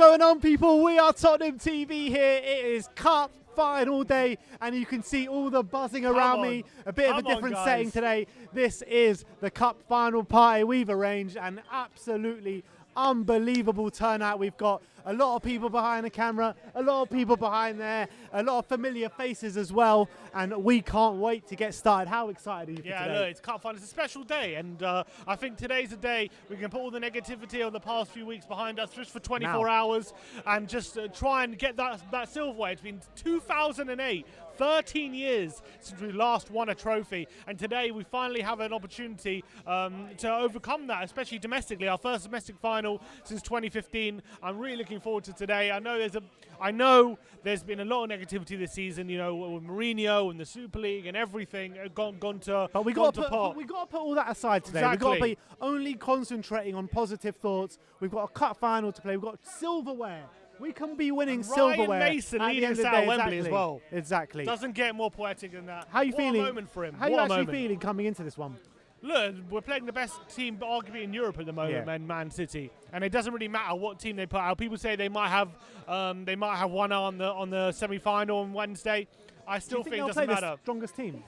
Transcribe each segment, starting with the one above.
going on, people? We are Tottenham TV here. It is cup final day, and you can see all the buzzing around me. A bit of a different setting today. This is the cup final party we've arranged, and absolutely unbelievable turnout. We've got a lot of people behind the camera, a lot of people behind there, a lot of familiar faces as well, and we can't wait to get started. How excited are you for today? Yeah, look, it's cup final. It's a special day, and I think today's a day we can put all the negativity of the past few weeks behind us just for 24 hours and just try and get that silverware. It's been 2008. 13 years since we last won a trophy, and today we finally have an opportunity to overcome that, especially domestically. Our first domestic final since 2015. I'm really looking forward to today. I know there's been a lot of negativity this season, you know, with Mourinho and the Super League and everything gone to. But we got to put all that aside today. Exactly. We've got to be only concentrating on positive thoughts. We've got a cup final to play. We've got silverware. We can be winning silverware. Ryan Mason leading us out of Wembley as well. Exactly. Doesn't get more poetic than that. How are you feeling? What a moment for him. How are you actually feeling coming into this one? Look, we're playing the best team arguably in Europe at the moment, Man City, and it doesn't really matter what team they put out. People say they might have one on the semi-final on Wednesday. I still think it doesn't matter. The strongest team.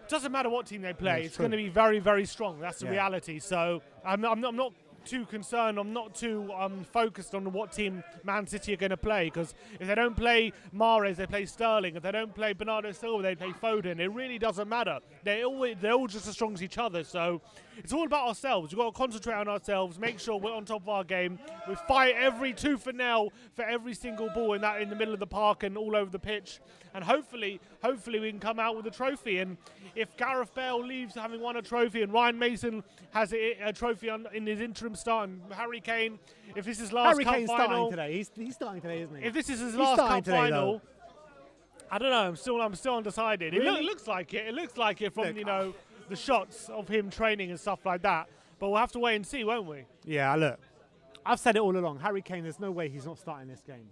Doesn't matter what team they play. Yeah, it's going to be very, very strong. That's the reality. So I'm not too concerned. I'm not too focused on what team Man City are going to play, because if they don't play Mahrez, they play Sterling. If they don't play Bernardo Silva, they play Foden. It really doesn't matter. They're all just as strong as each other. So it's all about ourselves. We've got to concentrate on ourselves, make sure we're on top of our game. We fight every tooth and nail for every single ball in the middle of the park and all over the pitch. And hopefully we can come out with a trophy. And if Gareth Bale leaves having won a trophy and Ryan Mason has a trophy in his interim start, and Harry Kane, if this is last cup final, starting today. He's starting today, isn't he? If this is his last cup final, though. I don't know. I'm still undecided. Really? It looks like it. It looks like it from the shots of him training and stuff like that. But we'll have to wait and see, won't we? Yeah, look, I've said it all along. Harry Kane, there's no way he's not starting this game.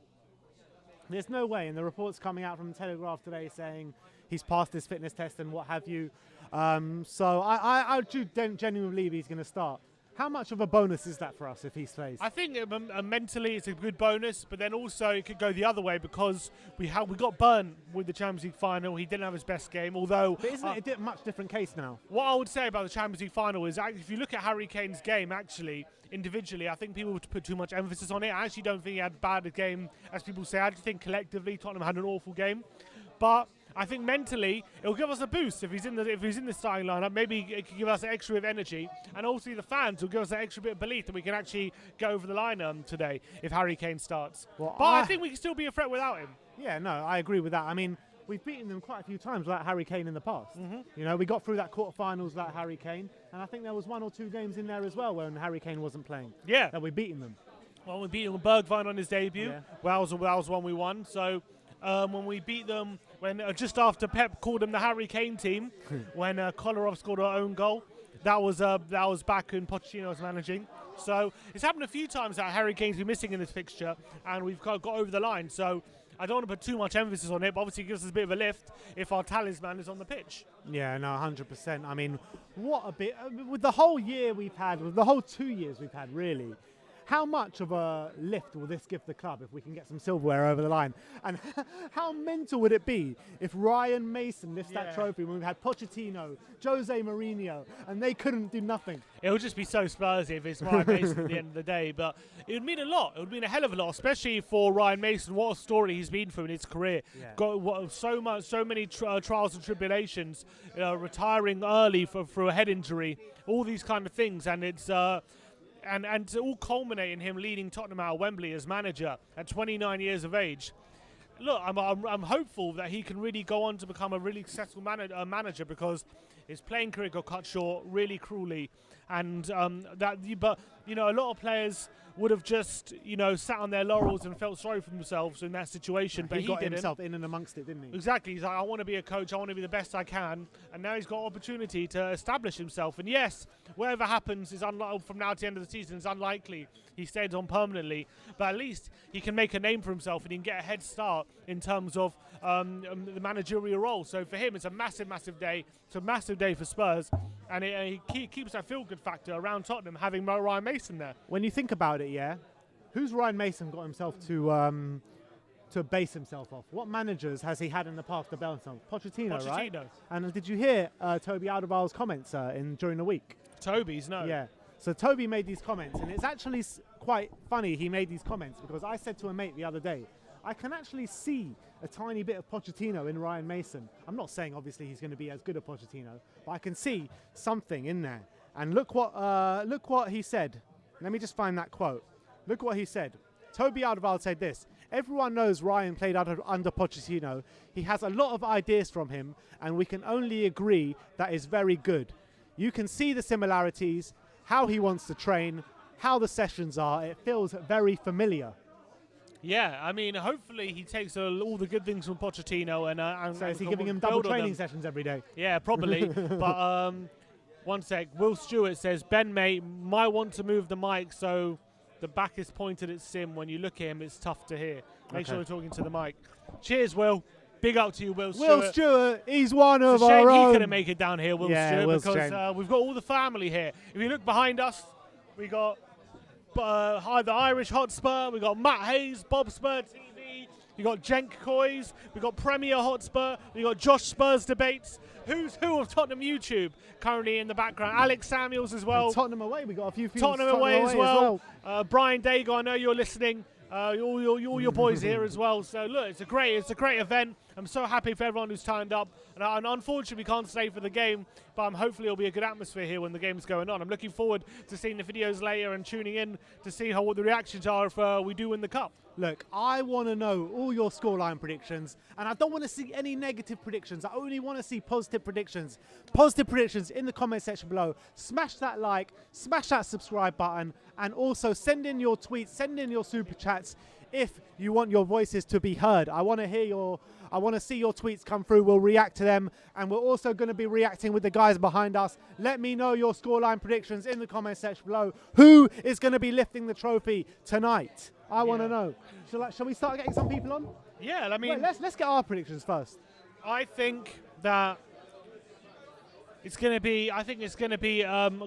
There's no way, and the reports coming out from the Telegraph today saying he's passed his fitness test and what have you. So I do genuinely believe he's going to start. How much of a bonus is that for us if he stays? I think mentally it's a good bonus, but then also it could go the other way, because we got burnt with the Champions League final. He didn't have his best game, although... But isn't it a much different case now? What I would say about the Champions League final is, if you look at Harry Kane's game, actually, individually, I think people would put too much emphasis on it. I actually don't think he had bad a game, as people say. I just think collectively Tottenham had an awful game. But I think mentally it'll give us a boost if he's in the starting lineup. Maybe it could give us an extra bit of energy, and also the fans will give us an extra bit of belief that we can actually go over the line today if Harry Kane starts. Well, but I think we can still be a threat without him. Yeah, no, I agree with that. I mean, we've beaten them quite a few times without Harry Kane in the past. You know, we got through that quarterfinals without Harry Kane, and I think there was 1 or 2 games in there as well when Harry Kane wasn't playing. Yeah, that we've beaten them. Well, we beat them with Bergwijn on his debut. Yeah. Well, that was one we won. So. When we beat them, just after Pep called them the Harry Kane team, when Kolarov scored our own goal, that was back when Pochettino was managing. So it's happened a few times that Harry Kane's been missing in this fixture, and we've got over the line. So I don't want to put too much emphasis on it, but obviously it gives us a bit of a lift if our talisman is on the pitch. Yeah, no, 100%. I mean, what a bit with the whole year we've had, with the whole 2 years we've had, really. How much of a lift will this give the club if we can get some silverware over the line? And how mental would it be if Ryan Mason lifts that trophy when we've had Pochettino, Jose Mourinho, and they couldn't do nothing? It would just be so Spursy if it's Ryan Mason at the end of the day. But it would mean a lot. It would mean a hell of a lot, especially for Ryan Mason. What a story he's been through in his career. Yeah. Got so many trials and tribulations, retiring early through a head injury, all these kind of things, and it's. And to all culminate in him leading Tottenham out of Wembley as manager at 29 years of age. Look, I'm hopeful that he can really go on to become a really successful manager, because his playing career got cut short really cruelly, and but a lot of players would have just sat on their laurels and felt sorry for themselves in that situation. But he got didn't. Himself in and amongst it, didn't he? Exactly. He's like, I want to be a coach. I want to be the best I can, and now he's got opportunity to establish himself. And yes, whatever happens is from now to the end of the season is unlikely. He stays on permanently, but at least he can make a name for himself and he can get a head start in terms of the managerial role. So for him, it's a massive, massive day. It's a massive day for Spurs, and he keeps that feel-good factor around Tottenham having Ryan Mason there. When you think about it, who's Ryan Mason got himself to base himself off? What managers has he had in the past to base himself? Pochettino, right? And did you hear Toby Alderweireld's comments during the week? Toby's, no. Yeah. So Toby made these comments, and it's actually quite funny he made these comments, because I said to a mate the other day, I can actually see a tiny bit of Pochettino in Ryan Mason. I'm not saying obviously he's going to be as good as Pochettino, but I can see something in there. And look what he said. Let me just find that quote. Look what he said. Toby Alderweireld said this: "Everyone knows Ryan played under Pochettino. He has a lot of ideas from him, and we can only agree that is very good. You can see the similarities, how he wants to train, how the sessions are. It feels very familiar." Yeah, I mean, hopefully he takes all the good things from Pochettino and so is he giving him double training sessions every day? Yeah, probably. But one sec. Will Stewart says, Ben, mate, might want to move the mic so the back is pointed at Sim. When you look at him, it's tough to hear. Make sure you're talking to the mic. Cheers, Will. Big up to you, Will Stewart. Will Stewart, he's one of it's a shame our own. He couldn't make it down here, Will Stewart, Will's because we've got all the family here. If you look behind us, we got the Irish Hotspur, we got Matt Hayes, Bob Spur TV, you got Jenk Coys, we got Premier Hotspur, we got Josh Spurs Debates. Who's who of Tottenham YouTube currently in the background? Alex Samuels as well. And Tottenham away, we got a few. Tottenham away as well. Brian Dago, I know you're listening. All your boys here as well. So look, it's a great event. I'm so happy for everyone who's turned up. And unfortunately, we can't stay for the game, but hopefully it'll be a good atmosphere here when the game's going on. I'm looking forward to seeing the videos later and tuning in to see what the reactions are if we do win the cup. Look, I want to know all your scoreline predictions, and I don't want to see any negative predictions. I only want to see positive predictions. Positive predictions in the comment section below. Smash that like, smash that subscribe button, and also send in your tweets, send in your super chats if you want your voices to be heard. I want to see your tweets come through. We'll react to them, and we're also going to be reacting with the guys behind us. Let me know your scoreline predictions in the comment section below. Who is going to be lifting the trophy tonight? I want to know. Shall we start getting some people on? Yeah, I mean, let's get our predictions first. I think that it's going to be.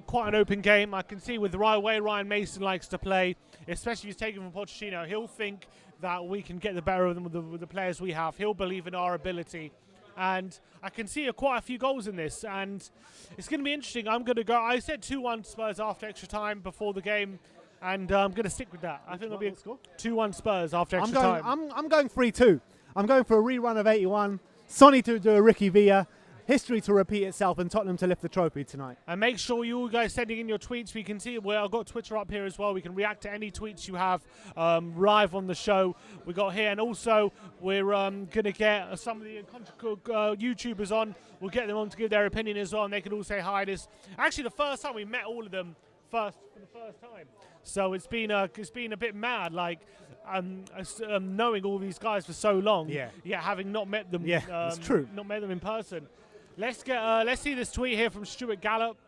Quite an open game. I can see with the way Ryan Mason likes to play, especially if he's taken from Pochettino, he'll think that we can get the better of them with the players we have. He'll believe in our ability, and I can see quite a few goals in this, and it's going to be interesting. I'm going to go. I said 2-1 Spurs after extra time before the game. And I'm going to stick with that. I think it'll be 2-1 Spurs after extra time. I'm going 3-2. I'm going for a rerun of 81. Sonny to do a Ricky Villa. History to repeat itself, and Tottenham to lift the trophy tonight. And make sure you all guys sending in your tweets. We can see I've got Twitter up here as well. We can react to any tweets you have live on the show. We got here, and also we're going to get some of the YouTubers on. We'll get them on to give their opinion as well, and they can all say hi. This actually the first time we met all of them for the first time. So it's been a bit mad, like knowing all these guys for so long. Yeah, having not met them. Yeah, it's true. Not met them in person. Let's see this tweet here from Stuart Gallup.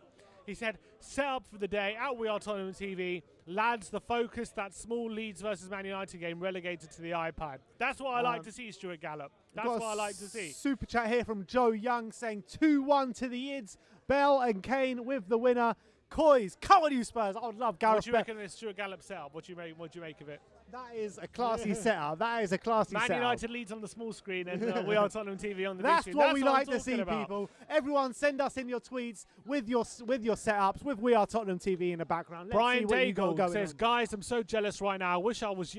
He said, "Set up for the day at WeAreTottenhamTV. Lads, the focus, that small Leeds versus Man United game relegated to the iPad." That's what I like to see, Stuart Gallup. That's what I like to see. Super chat here from Joe Young saying 2-1 to the Ids. Bell and Kane with the winner. Coys, come on you Spurs. I would love Gareth. What do you reckon of this Stuart Gallup setup? What do you make of it? That is a classy setup. That is a classy setup. Man United leads on the small screen, and we are Tottenham TV on the big screen. That's what we like to see, people. Everyone, send us in your tweets with your setups with We Are Tottenham TV in the background. Let's Brian see what you got going says, on. "Guys, I'm so jealous right now. I wish I was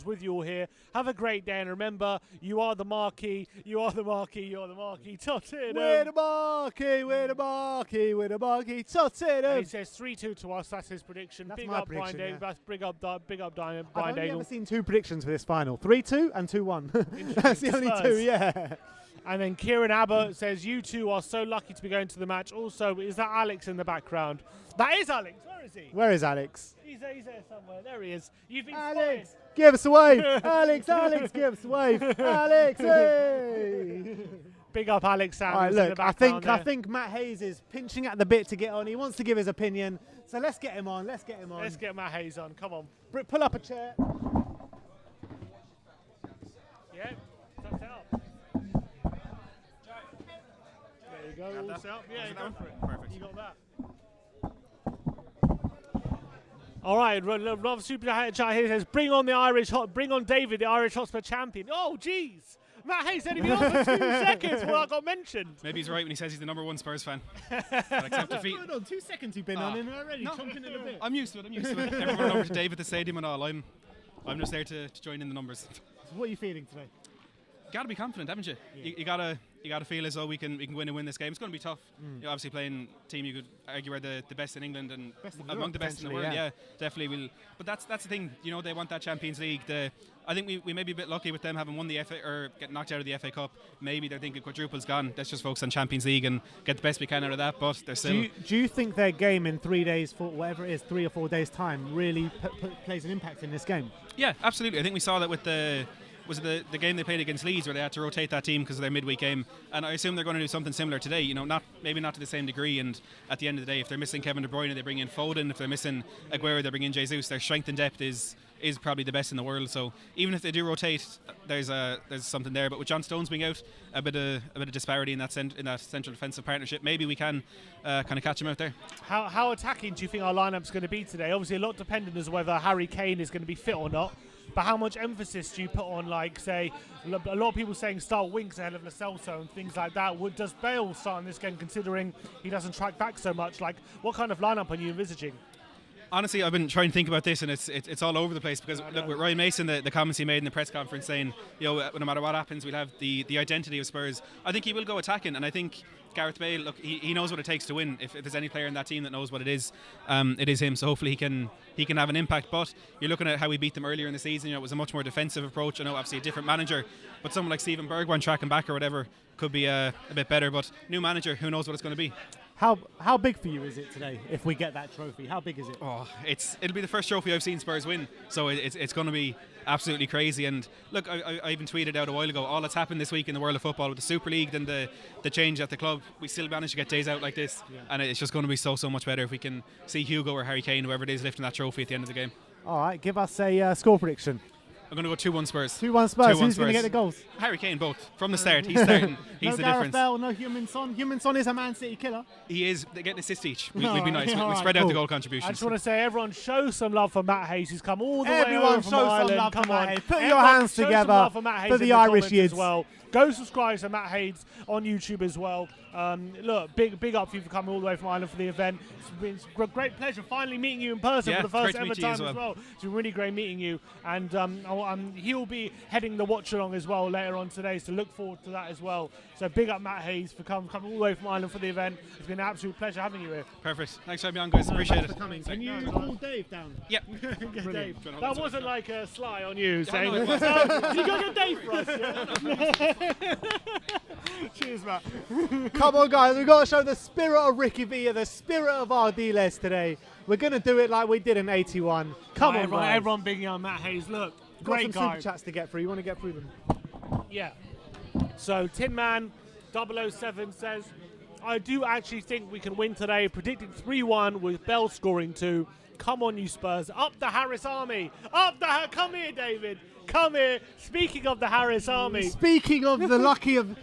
with you all here. Have a great day, and remember, you are the marquee. You are the marquee. You are the marquee. Tottenham. We're the marquee. We're the marquee. We're the marquee. Tottenham." And he says 3-2 to us. That's his prediction. That's big my up, prediction, Brian Dago. Big up, Brian I've only Dago. ever seen two predictions for this final: 3-2 and 2-1. That's the only two. Yeah. And then Kieran Abbott says, "You two are so lucky to be going to the match." Also, is that Alex in the background? That is Alex. Where is he? Where is Alex? He's there somewhere. There he is. You've been Alex, spotted. give us a wave. Alex, give us a wave. Alex, hey. Big up Alex Sanders. Right, look, I think Matt Hayes is pinching at the bit to get on. He wants to give his opinion. So let's get him on. Let's get Matt Hayes on. Come on. Pull up a chair. Yeah, that's out. There you go. All set up. Yeah, go for it. Perfect. You got that. All right, love super chat here says, bring on David, the Irish Hotspur champion. Oh, jeez. Matt Hayes only been on for 2 seconds when I got mentioned. Maybe he's right when he says he's the #1 Spurs fan. Accept defeat. Hold on, 2 seconds you've been on in already, chomping in a bit. I'm used to it. Never run over to Dave at the stadium and all. I'm just there to join in the numbers. So what are you feeling today? You gotta be confident, haven't you? Yeah. You gotta feel as though we can go in and win this game. It's going to be tough. You're obviously playing a team you could argue are the best in England and among the best in the world. Yeah, definitely will. But that's the thing. They want that Champions League. I think we may be a bit lucky with them having won the FA or getting knocked out of the FA Cup. Maybe they're thinking quadruple's gone. Let's just focus on Champions League and get the best we can out of that. But they're still. Do you think their game in 3 days, whatever it is, 3 or 4 days time, really plays an impact in this game? Yeah, absolutely. I think we saw that with the game they played against Leeds, where they had to rotate that team because of their midweek game, and I assume they're going to do something similar today. Maybe not to the same degree. And at the end of the day, if they're missing Kevin De Bruyne, they bring in Foden. If they're missing Aguero, they bring in Jesus. Their strength and depth is probably the best in the world. So even if they do rotate, there's something there. But with John Stones being out, a bit of disparity in that central defensive partnership. Maybe we can kind of catch him out there. How attacking do you think our lineup's going to be today? Obviously, a lot dependent as whether Harry Kane is going to be fit or not. But how much emphasis do you put on, like, say, a lot of people saying start Winks ahead of Lo Celso and things like that? Does Bale start in this game, considering he doesn't track back so much? Like, what kind of lineup are you envisaging? Honestly, I've been trying to think about this, and it's all over the place because look, with Ryan Mason, the comments he made in the press conference saying, no matter what happens, we'll have the identity of Spurs. I think he will go attacking, and I think Gareth Bale, look, he knows what it takes to win. If there's any player in that team that knows what it is him. So hopefully he can have an impact. But you're looking at how we beat them earlier in the season. It was a much more defensive approach. I know obviously a different manager, but someone like Steven Bergwijn tracking back or whatever could be a bit better. But new manager, who knows what it's going to be. How big for you is it today if we get that trophy? How big is it? Oh, it'll be the first trophy I've seen Spurs win, so it's going to be absolutely crazy. And look, I even tweeted out a while ago, all that's happened this week in the world of football with the Super League and the change at the club, we still managed to get days out like this, and it's just going to be so much better if we can see Hugo or Harry Kane, whoever it is, lifting that trophy at the end of the game. All right, give us a score prediction. I'm going to go 2-1 Spurs. 2-1 Spurs. Who's going to get the goals? Harry Kane, both. From the start, he's starting. He's no the Gareth difference. Bale, no Heung-min Son. Heung-min Son is a Man City killer. He is. They get an assist each. We'd be nice. We spread out the goal contributions. I just want to say, everyone show some love for Matt Hayes, who's come all the way over from Everyone show Ireland. some love Come for on. Matt Hayes. Put your hands together for the Irish kids as well. Go subscribe to Matt Hayes on YouTube as well. Look, big up for you for coming all the way from Ireland for the event. It's been a great pleasure finally meeting you in person for the first ever time as well. It's been really great meeting you, and he'll be heading the watch along as well later on today, so look forward to that as well. So big up Matt Hayes for coming all the way from Ireland for the event. It's been an absolute pleasure having you here. Perfect. Thanks for having me on, guys. Appreciate it. For coming. Can you call Dave down? Yep. Dave. That wasn't like a sly on you saying, you got your Dave for us, yeah? Cheers, Matt. Come on, guys. We've got to show the spirit of Ricky Villa, the spirit of Ardiles today. We're going to do it like we did in 81. Come on, everyone bigging on Matt Hayes. Look, great some guy. super chats to get through. You want to get through them? Yeah. So Tin Man 007 says, I do actually think we can win today, predicting 3-1 with Bell scoring 2. Come on, you Spurs. Up the Harris Army. Come here, David. Come here. Speaking of the Harris Army. Speaking of the luck of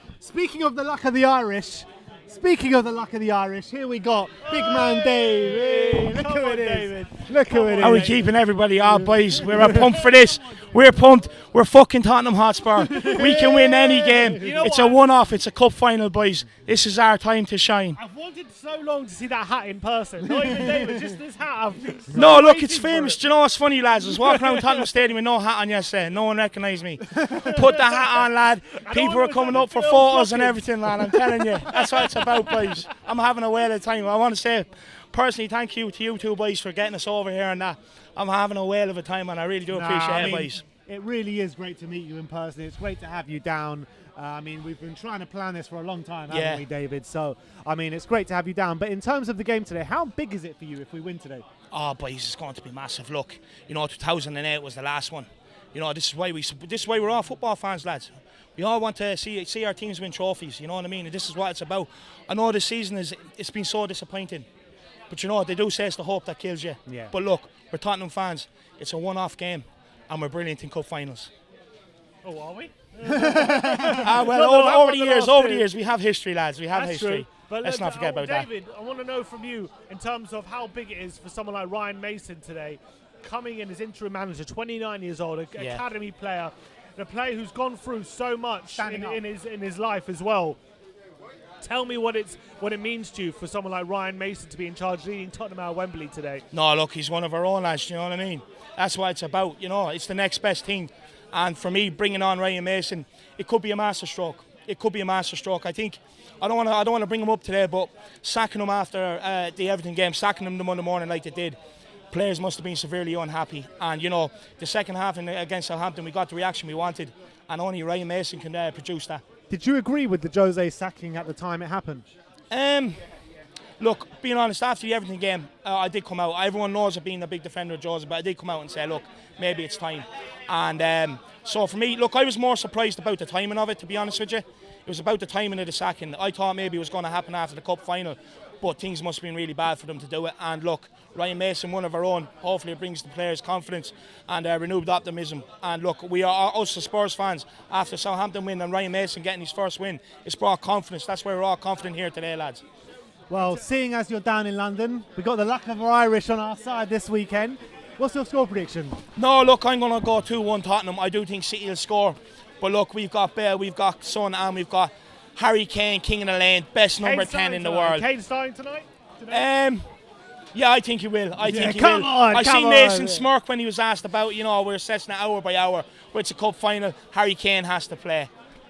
the Irish. Speaking of the luck of the Irish, here we got big man Dave. Hey, look who it is. David. Look who it is. How are we keeping everybody? Boys, we're pumped for this. We're pumped. We're fucking Tottenham Hotspur. We can win any game. It's a one-off. It's a cup final, boys. This is our time to shine. I've wanted so long to see that hat in person. Not even David, just this hat. No, look, it's famous. Do you know what's funny, lads? I was walking around Tottenham Stadium with no hat on yesterday. No one recognised me. Put the hat on, lad. People were coming up for photos and everything, lad. I'm telling you. That's what it's about, boys. I'm having a whale of time. I want to say personally thank you to you two boys for getting us over here and that. I'm having a whale of a time and I really do appreciate it, boys. It really is great to meet you in person. It's great to have you down. We've been trying to plan this for a long time, haven't we, David? So, it's great to have you down. But in terms of the game today, how big is it for you if we win today? Oh, boys, it's going to be massive. Look, 2008 was the last one. This is why we're all football fans, lads. We all want to see our teams win trophies. You know what I mean? And this is what it's about. I know this season it's been so disappointing, but they do say it's the hope that kills you. Yeah. But look, we're Tottenham fans. It's a one-off game, and we're brilliant in cup finals. Oh, are we? Over the years, we have history, lads. We have history. But let's not forget about that. David, I want to know from you in terms of how big it is for someone like Ryan Mason today, coming in as interim manager, 29 years old, academy player, and a player who's gone through so much in his life as well. Tell me what it means to you for someone like Ryan Mason to be in charge leading Tottenham out of Wembley today. No, look, he's one of our own lads, you know what I mean? That's what it's about, you know, it's the next best thing. And for me, bringing on Ryan Mason, it could be a masterstroke. It could be a masterstroke. I think, I don't want to bring him up today, but sacking him after the Everton game, sacking him the Monday morning like they did, players must have been severely unhappy. And, you know, the second half against Southampton, we got the reaction we wanted, and only Ryan Mason can produce that. Did you agree with the Jose sacking at the time it happened? Look, being honest, after the Everton game, I did come out. Everyone knows I've been a big defender of Jose, but I did come out and say, look, maybe it's time. And so for me, look, I was more surprised about the timing of it, to be honest with you. It was about the timing of the sacking. I thought maybe it was going to happen after the Cup final, but things must have been really bad for them to do it. And look, Ryan Mason, one of our own, hopefully it brings the players confidence and renewed optimism. And look, we are, us as Spurs fans, after Southampton win and Ryan Mason getting his first win, it's brought confidence. That's why we're all confident here today, lads. Well, seeing as you're down in London, we've got the luck of our Irish on our side this weekend. What's your score prediction? No, look, I'm going to go 2-1 Tottenham. I do think City will score. But look, we've got Bale, we've got Son, and we've got Harry Kane, king of the lane, best number 10 in the world. Kane starting tonight? Yeah, I think he will. I think he come will. on, I come seen on. Mason smirk when he was asked about, you know, we're assessing it hour by hour. But it's a cup final. Harry Kane has to play.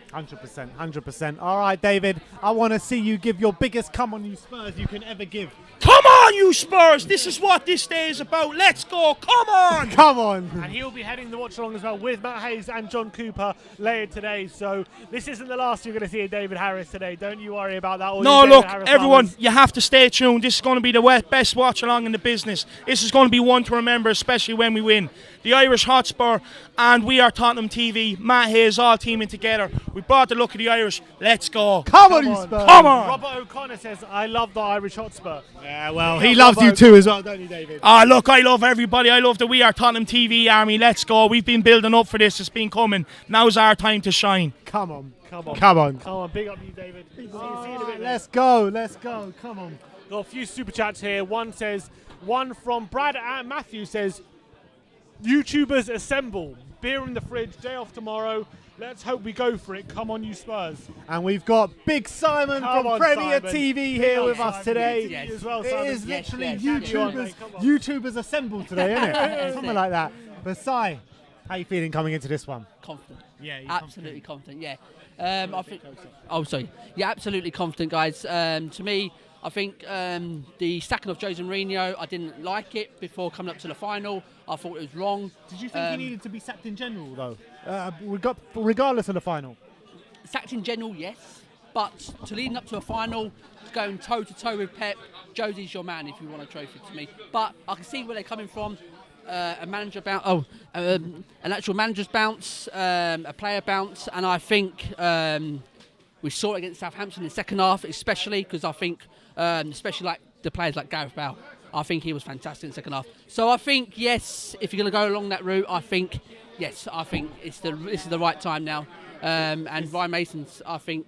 100%, 100%. All right, David, I want to see you give your biggest come on you Spurs you can ever give. Come on, you Spurs! This is what this day is about. Let's go. Come on! Come on! And he'll be heading the watch along as well with Matt Hayes and John Cooper later today. So this isn't the last you're going to see of David Harris today. Don't you worry about that. No, look, everyone, you have to stay tuned. This is going to be the best watch along in the business. This is going to be one to remember, especially when we win. The Irish Hotspur and We Are Tottenham TV, Matt Hayes, all teaming together. We brought the look of the Irish. Let's go. Come on, you Spurs. Come on. Robert O'Connor says, I love the Irish Hotspur. Yeah, well, he loves you too as well, don't you, David? Look, I love everybody. I love the We Are Tottenham TV army. Let's go. We've been building up for this. It's been coming. Now's our time to shine. Come on. Come on. Come on. Come on, big up you, David. See you in a bit. Let's go. Let's go. Come on. Got a few super chats here. One from Brad and Matthew says, YouTubers assemble. Beer in the fridge. Day off tomorrow. Let's hope we go for it. Come on, you Spurs. And we've got Big Simon Come from on, Premier Simon. TV here with us Simon. today. Yes. As well, It Simon. is literally Yes. YouTubers assembled today, isn't it? Something like that. But Si, how you feeling coming into this one? Confident. Yeah, Absolutely confident, yeah. I think. Oh, sorry. Yeah, absolutely confident, guys. To me, I think the sacking of Jose Mourinho, I didn't like it before coming up to the final. I thought it was wrong. Did you think he needed to be sacked in general, though? Regardless of the final? Sacked in general, yes. But to leading up to a final, going toe-to-toe with Pep, Jose's your man if you want a trophy to me. But I can see where they're coming from. A manager bounce, an actual manager's bounce, a player bounce, and I think we saw it against Southampton in the second half, especially because I think, especially like the players like CARABAO, I think he was fantastic in the second half. So I think yes, if you're going to go along that route, I think yes, I think this is the right time now. And Ryan Mason's, I think.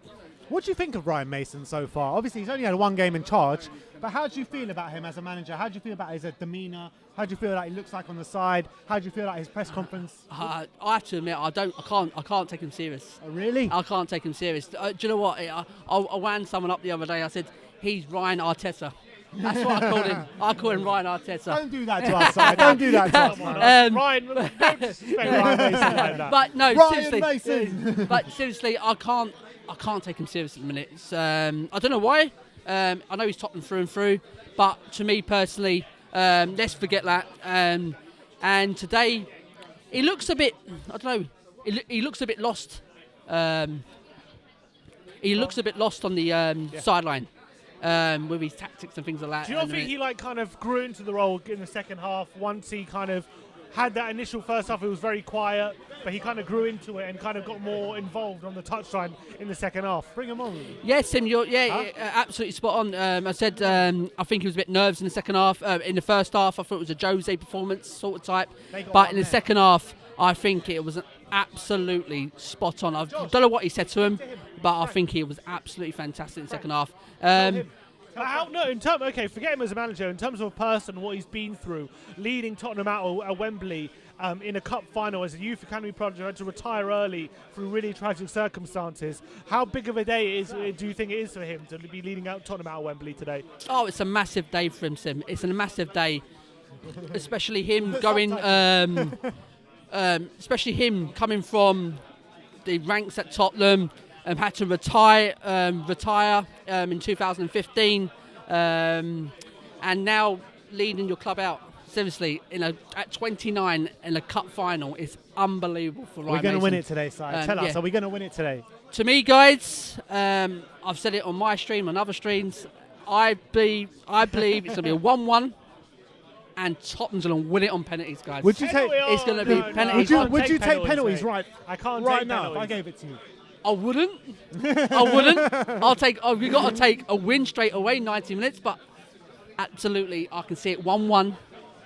What do you think of Ryan Mason so far? Obviously, he's only had one game in charge, but how do you feel about him as a manager? How do you feel about his demeanour? How do you feel like he looks like on the side? How do you feel like his press conference? I have to admit, I can't take him serious. Oh, really? I can't take him serious. Do you know what? I wound someone up the other day. I said, he's Ryan Arteta. That's what I called him. I call him Ryan Arteta. Don't do that to us, Si. Don't do that to us, man. Ryan, don't disrespect Ryan Mason like that. But no, Ryan seriously. Mason. But seriously, I can't take him serious at the minute. I don't know why. I know he's Tottenham through and through, but to me personally, let's forget that. And today, he looks a bit. I don't know. He looks a bit lost. He looks a bit lost on the sideline. With his tactics and things like that. Do you not think he kind of grew into the role in the second half once he kind of had that initial first half? It was very quiet, but he kind of grew into it and kind of got more involved on the touchline in the second half. Bring him on. Yes, Tim, absolutely spot on. I said I think he was a bit nervous in the second half. In the first half, I thought it was a Jose performance sort of type, but in the second half, I think it was absolutely spot on. I don't know what he said to him, but I think he was absolutely fantastic in the second half. Forget him as a manager. In terms of a person, what he's been through, leading Tottenham out at Wembley in a cup final as a youth academy project, had to retire early through really tragic circumstances. How big of a day do you think it is for him to be leading out Tottenham out at Wembley today? Oh, it's a massive day for him, Sim. It's a massive day, especially him going, especially him coming from the ranks at Tottenham. Had to retire in 2015, and now leading your club out. Seriously, at 29 in a cup final is unbelievable for Ryan We're going to win Mason. it today, Si. Tell us, are we going to win it today? To me, guys, I've said it on my stream, on other streams. I believe it's going to be a 1-1, and Tottenham's going to win it on penalties, guys. Would you take? It's going to be penalties. Would you take penalties? Right. I can't right take now. penalties. If I gave it to you. I wouldn't. We got to take a win straight away, 90 minutes. But absolutely, I can see it 1-1,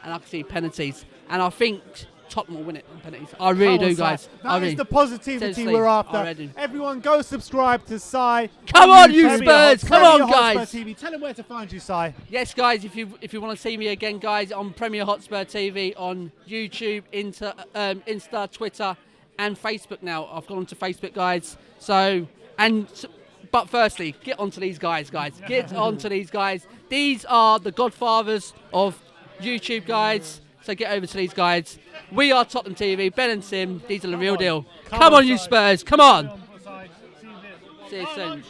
and I can see penalties. And I think Tottenham will win it on penalties. I really do, guys. That is the positivity Seriously, we're after. already. Everyone, go subscribe to Si. Come on, you YouTube. Spurs! Come Premier on, Hotspur guys! TV. Tell them where to find you, Si. Yes, guys. If you want to see me again, guys, on Premier Hotspur TV on YouTube, Insta, Twitter, and Facebook now. I've gone onto Facebook, guys. But firstly, get onto these guys. Get onto these guys. These are the godfathers of YouTube, guys. So get over to these guys. We are Tottenham TV, Ben and Sim. These are the real deal. Come on, you Spurs. Come on. See you soon.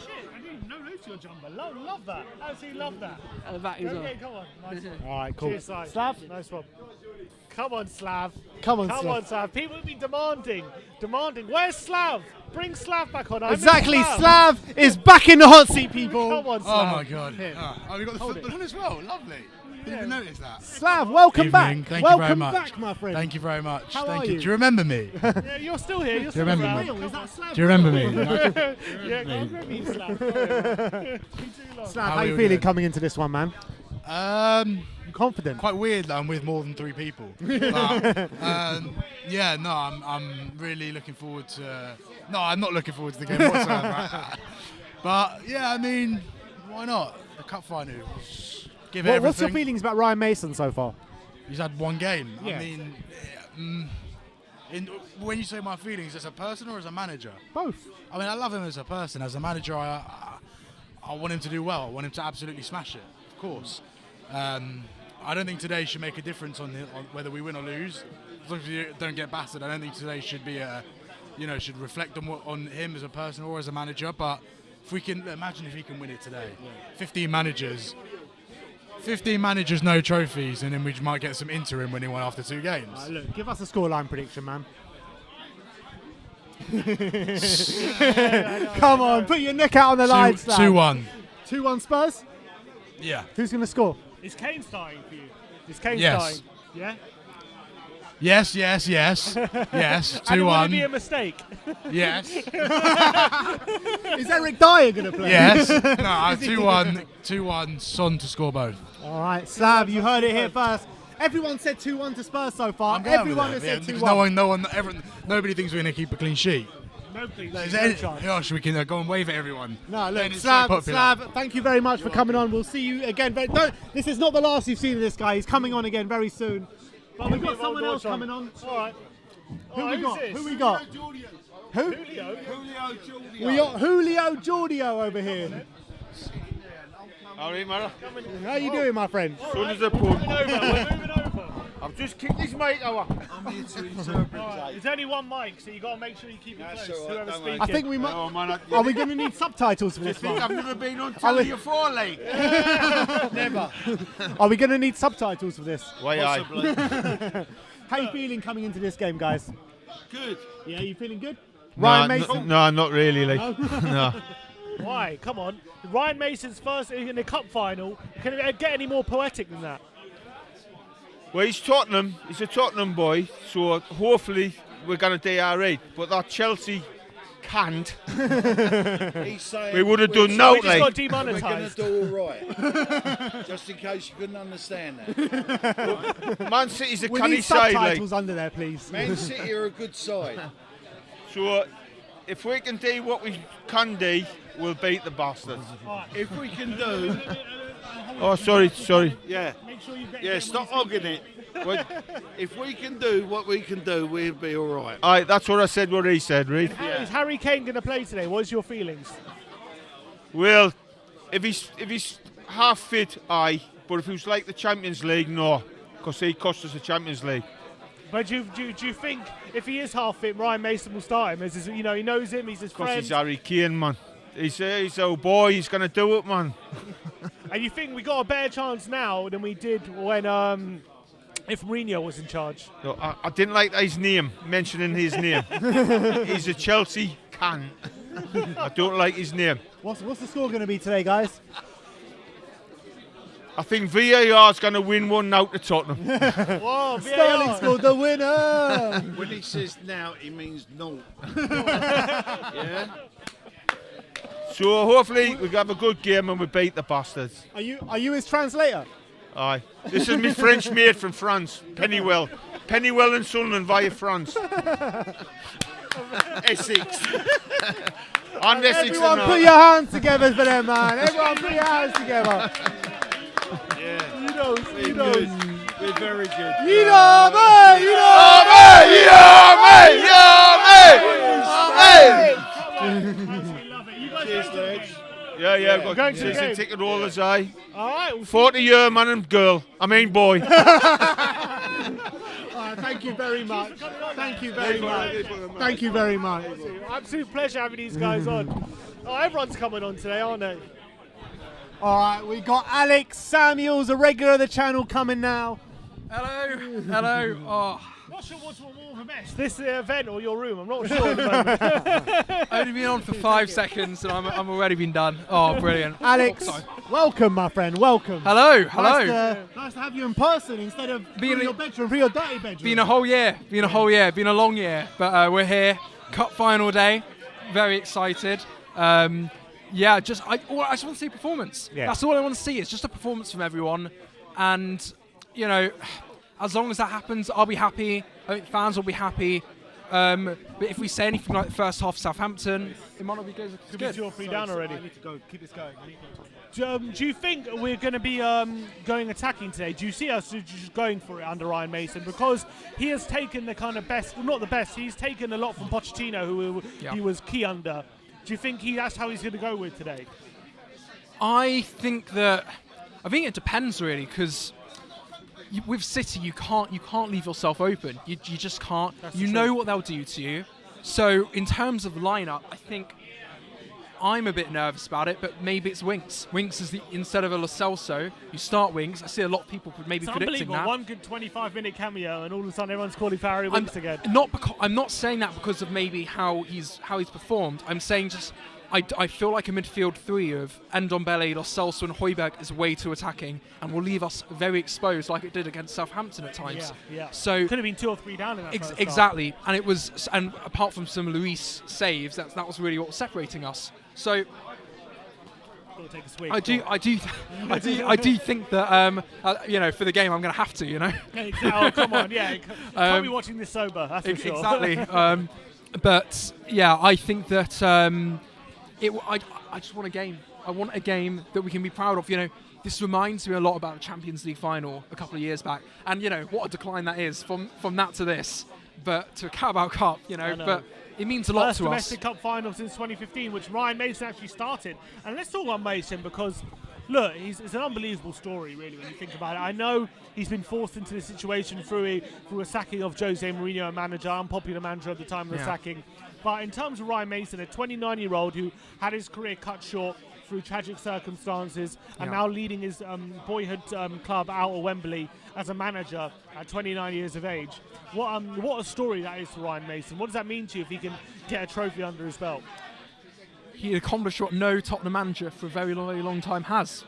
Your jumper. Love that. Absolutely love that. At the back as well. Okay, come on. Nice one. All right, cool. Cheers, Si. Slav? Nice one. Come on, Slav. Come on, Come Slav. on, Slav. People have been demanding. Where's Slav? Bring Slav back on. I miss Exactly. Slav is back in the hot seat, people. Come on, Slav. Oh my God! Here. Oh, we got the football on as well. Lovely. Didn't even notice that. Slav, welcome Evening. back. Thank welcome you very much. back, my friend. Thank you very much. How Thank are you. you? Do you remember me? Yeah, you're still here. You're still remember around. me? Is that Slav? Do you remember me? Yeah, go on, grab me, Slav. Slav, how you feeling coming into this one, man? You confident? Quite weird that I'm with more than 3 people. But, I'm really looking forward to. No, I'm not looking forward to the game whatsoever. But yeah, I mean, why not? The cup final. Give it everything. What's your feelings about Ryan Mason so far? He's had 1 game. Yeah. I mean, when you say my feelings, as a person or as a manager? Both. I mean, I love him as a person. As a manager, I want him to do well. I want him to absolutely smash it, of course. I don't think today should make a difference on whether we win or lose. As long as you don't get battered, I don't think today should be should reflect on him as a person or as a manager. But if we can imagine if he can win it today, 15 managers, no trophies, and then we might get some interim winning one after 2 games. Look, give us a scoreline prediction, man. Come on, put your neck out on the line, Slav. 2-1. 2-1 Spurs? Yeah. Who's going to score? Is Kane starting for you? Is Kane Yes. starting? Yeah? Yes. Yes. And would it 2-1. be a mistake? Yes. Is Eric Dyer going to play? Yes. No, 2-1. 2-1. Son to score both. All right, Slav, you heard it here first. Everyone said 2-1 to Spurs so far. I'm going Everyone with has that, said yeah, 2-1. Nobody thinks we're going to keep a clean sheet. Nobody. Is No there chance. gosh, we can go and wave at everyone. No, look, And it's so popular. Slav, thank you very much for coming on. We'll see you again. This is not the last you've seen of this guy. He's coming on again very soon. But we've got someone else coming on. All right. Who we got? This? Who we got? Who? Julio. We got Julio Giordio over here. How are you, man? How you doing, my friend? Soon as I pull. We're moving over. I've just kicked this mate over. I'm here to interpret. There's only one mic, so you got to make sure you keep it That's close. all right, Whoever's don't worry. speaking. I think we might. Oh, man, Are we going to need subtitles for this one? I've never been on telly before, like. Never. Are we going to need subtitles for this? Why, aye. Possibly. How you feeling coming into this game, guys? Good. Yeah, you feeling good? No, Ryan Mason? No, not really, like. No. Why? Come on. Ryan Mason's first in the cup final. Can it get any more poetic than that? Well, he's Tottenham. He's a Tottenham boy, so hopefully we're going to do all right. But that Chelsea can't. He's saying We would have we're- done no, We just got like. We're going to demonetised. do all right. Just in case you couldn't understand that. Man City's a We canny need side, like. subtitles under there, please. Man City are a good side. So if we can do what we can do, we'll beat the bastards. If we can do, Oh, sorry. yeah, stop hogging it. If we can do what we can do, we'll be all right. Aye, that's what I said, what he said, Reed. Is Harry Kane going to play today? What's your feelings? Well, if he's half fit, aye. But if he was like the Champions League, no. Because he cost us the Champions League. But do you think if he is half fit, Ryan Mason will start him? As his, he knows him, he's his Because friend. he's Harry Kane, man. He's our boy, he's going to do it, man. And you think we got a better chance now than we did when if Mourinho was in charge? No, I didn't like his name, mentioning his name. He's a Chelsea can. I don't like his name. What's the score going to be today, guys? I think VAR's going to win one now to Tottenham. Whoa, Sterling VAR. scored the winner. When he says now, he means no. Yeah. So hopefully we have a good game and we beat the bastards. Are you his translator? Aye. This is my French mate from France, Pennywell. Pennywell and Sunderland via France. Essex. And Essex. Everyone put your hands together for them, man. Everyone put your hands together. Yeah. You know. Good. We're very good. You know, man. You know. Cheers, lads. Yeah, I've Going got to the season game. ticket holders, aye. All right. We'll 40-year man and girl. I mean boy. Thank you very much. Thank you very much. Thank you very much. absolute pleasure having these guys on. Oh, everyone's coming on today, aren't they? All right, we got Alex Samuels, a regular of the channel, coming now. Hello. Oh, Not sure what's more of a mess, this event or your room. I'm not sure at the moment. only been on for 5 seconds and I'm already been done. Oh, brilliant. Alex, welcome, my friend. Welcome. Hello. Nice to have you in person instead of Being in your bedroom, for your dirty bedroom. Been a whole year. Been a long year. But we're here. Cup final day. Very excited. I just want to see performance. Yeah. That's all I want to see. It's just a performance from everyone. And, as long as that happens, I'll be happy. I think fans will be happy. But if we say anything like the first half of Southampton, it might not be good. Could be 2 or 3 down already. I need to go. Keep this going. Do you think we're going to be going attacking today? Do you see us just going for it under Ryan Mason? Because he has taken the kind of best, well, not the best, he's taken a lot from Pochettino, who he was key under. Do you think that's how he's going to go with today? I think it depends really, because with City you can't leave yourself open. You just can't. You know what they'll do to you. So in terms of lineup, I think I'm a bit nervous about it, but maybe it's Winks. Winks is instead of a Lo Celso, you start Winks. I see a lot of people maybe It's predicting that. One good 25-minute cameo, and all of a sudden everyone's calling for Harry Winks again. I'm not saying that because of maybe how he's performed. I'm saying just I feel like a midfield 3 of Ndombele, Lo Celso and Højbjerg is way too attacking and will leave us very exposed like it did against Southampton at times. Yeah. So could have been 2 or 3 down in that first half. exactly. And apart from some Luis saves, that was really what was separating us. So Gotta take a swig. I do think that for the game I'm going to have to, Oh, come on, yeah. Can't be watching this sober, that's for sure. Exactly. But yeah, I think that I just want a game. I want a game that we can be proud of. This reminds me a lot about the Champions League final a couple of years back, and what a decline that is from that to this, but to a Carabao Cup. But it means a lot First to us. domestic cup final since 2015, which Ryan Mason actually started. And let's talk about Mason because, look, it's an unbelievable story, really, when you think about it. I know he's been forced into this situation through a sacking of Jose Mourinho, a manager, unpopular manager at the time of the sacking. But in terms of Ryan Mason, a 29-year-old who had his career cut short through tragic circumstances and now leading his boyhood club out of Wembley as a manager at 29 years of age. What a story that is for Ryan Mason. What does that mean to you if he can get a trophy under his belt? He accomplished what no Tottenham manager for a very, very long time has,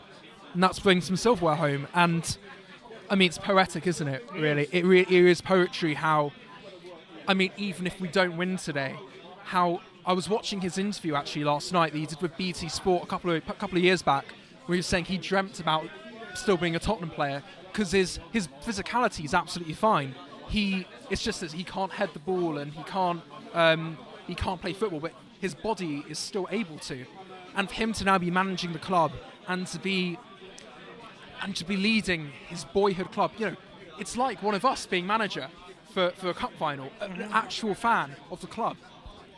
and that's bringing some silverware home. And I mean, it's poetic, isn't it? Really, it is poetry. Even if we don't win today, how I was watching his interview actually last night that he did with BT Sport a couple of years back, where he was saying he dreamt about still being a Tottenham player because his physicality is absolutely fine. It's just that he can't head the ball and he can't play football, but his body is still able to. And for him to now be managing the club and to be leading his boyhood club, it's like one of us being manager for a cup final, an actual fan of the club.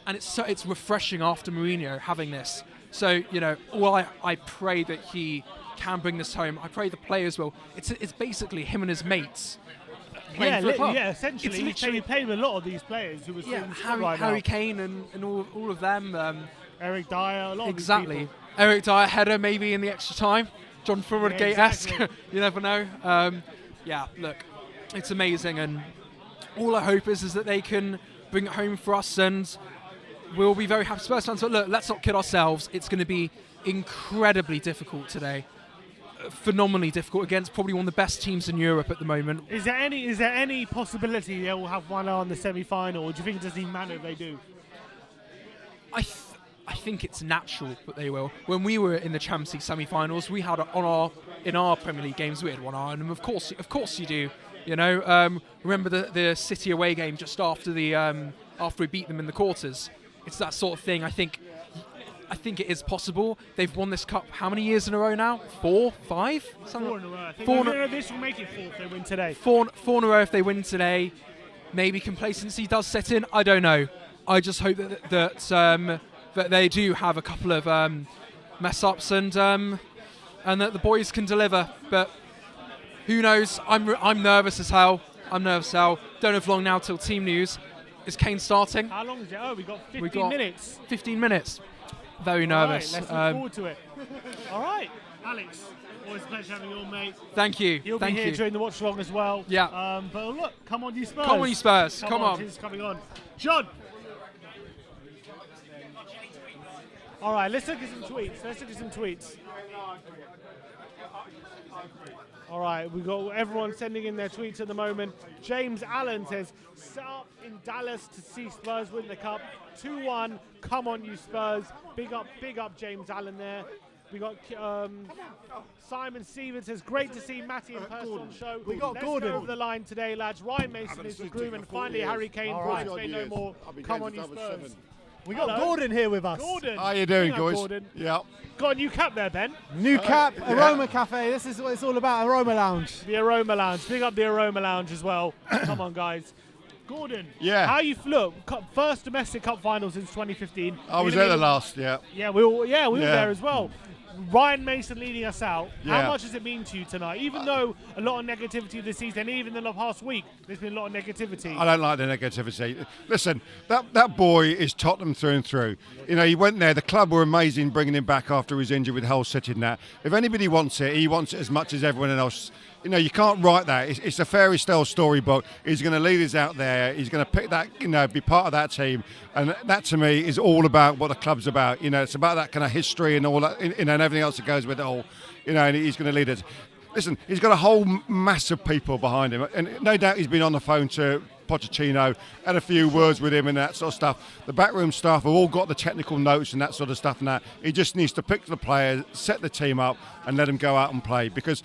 And it's refreshing after Mourinho having this. So, I pray that he can bring this home. I pray the players will. It's basically him and his mates playing for a club. Yeah, essentially. He played with a lot of these players who was Harry Kane and all of them. Eric Dyer, a lot exactly. of these people. Eric Dyer header maybe in the extra time. John Furwood-esque. Exactly. You never know. Look, it's amazing, and all I hope is that they can bring it home for us, and we'll be very happy Spurs fans. But look, let's not kid ourselves. It's going to be incredibly difficult today. Phenomenally difficult against probably one of the best teams in Europe at the moment. Is there any possibility they will have one on the semi-final, or do you think it doesn't even matter if they do? I think it's natural that they will. When we were in the Champions League semi-finals, we had in our Premier League games we had one eye on them. Of course you do. Remember the City away game just after we beat them in the quarters. It's that sort of thing. I think it is possible. They've won this cup how many years in a row now? 4, 5? Four in a row. I think this will make it 4 if they win today. 4 in a row if they win today. Maybe complacency does set in. I don't know. I just hope that they do have a couple of mess ups and that the boys can deliver. But who knows? I'm nervous as hell. Don't know if long now till team news. Is Kane starting? How long is it? Oh, we got 15 minutes. 15 minutes. Very nervous. All right, let's look forward to it. All right, Alex. Always a pleasure having you on, mate. Thank you. You'll be here during the watch along as well. Yeah. But look, come on, you Spurs. Come on, you Spurs. Come on. It's coming on. John. All right, let's look at some tweets. All right, we've got everyone sending in their tweets at the moment. James Allen says, set up in Dallas to see Spurs win the cup. 2-1, come on you Spurs. Big up James Allen there. We got Simon Stevens says, great to see Matty in person on the show. We got Let's Gordon go over the line today, lads. Ryan Mason is the groom, and finally Harry Kane. Say no more. Come on you Spurs. We got Gordon here with us. Gordon. How you doing, guys? Gordon. Yeah. Got a new cap there, Ben. New cap, Aroma Cafe. This is what it's all about, Aroma Lounge. The Aroma Lounge. Big up the Aroma Lounge as well. Come on, guys. Gordon. Yeah. How you look? First domestic cup final since 2015. I was there the last, yeah. Yeah, we were there as well. Ryan Mason leading us out. Yeah. How much does it mean to you tonight? Even though a lot of negativity this season, even in the past week, there's been a lot of negativity. I don't like the negativity. Listen, that boy is Tottenham through and through. He went there. The club were amazing bringing him back after his injury with Hull City and that. If anybody wants it, he wants it as much as everyone else. You can't write that. It's a fairy tale storybook. He's going to lead us out there. He's going to pick that, be part of that team. And that, to me, is all about what the club's about. It's about that kind of history and all that, and everything else that goes with it all. And he's going to lead us. Listen, he's got a whole mass of people behind him. And no doubt he's been on the phone to Pochettino, had a few words with him and that sort of stuff. The backroom staff have all got the technical notes and that sort of stuff and that. He just needs to pick the players, set the team up and let them go out and play. Because,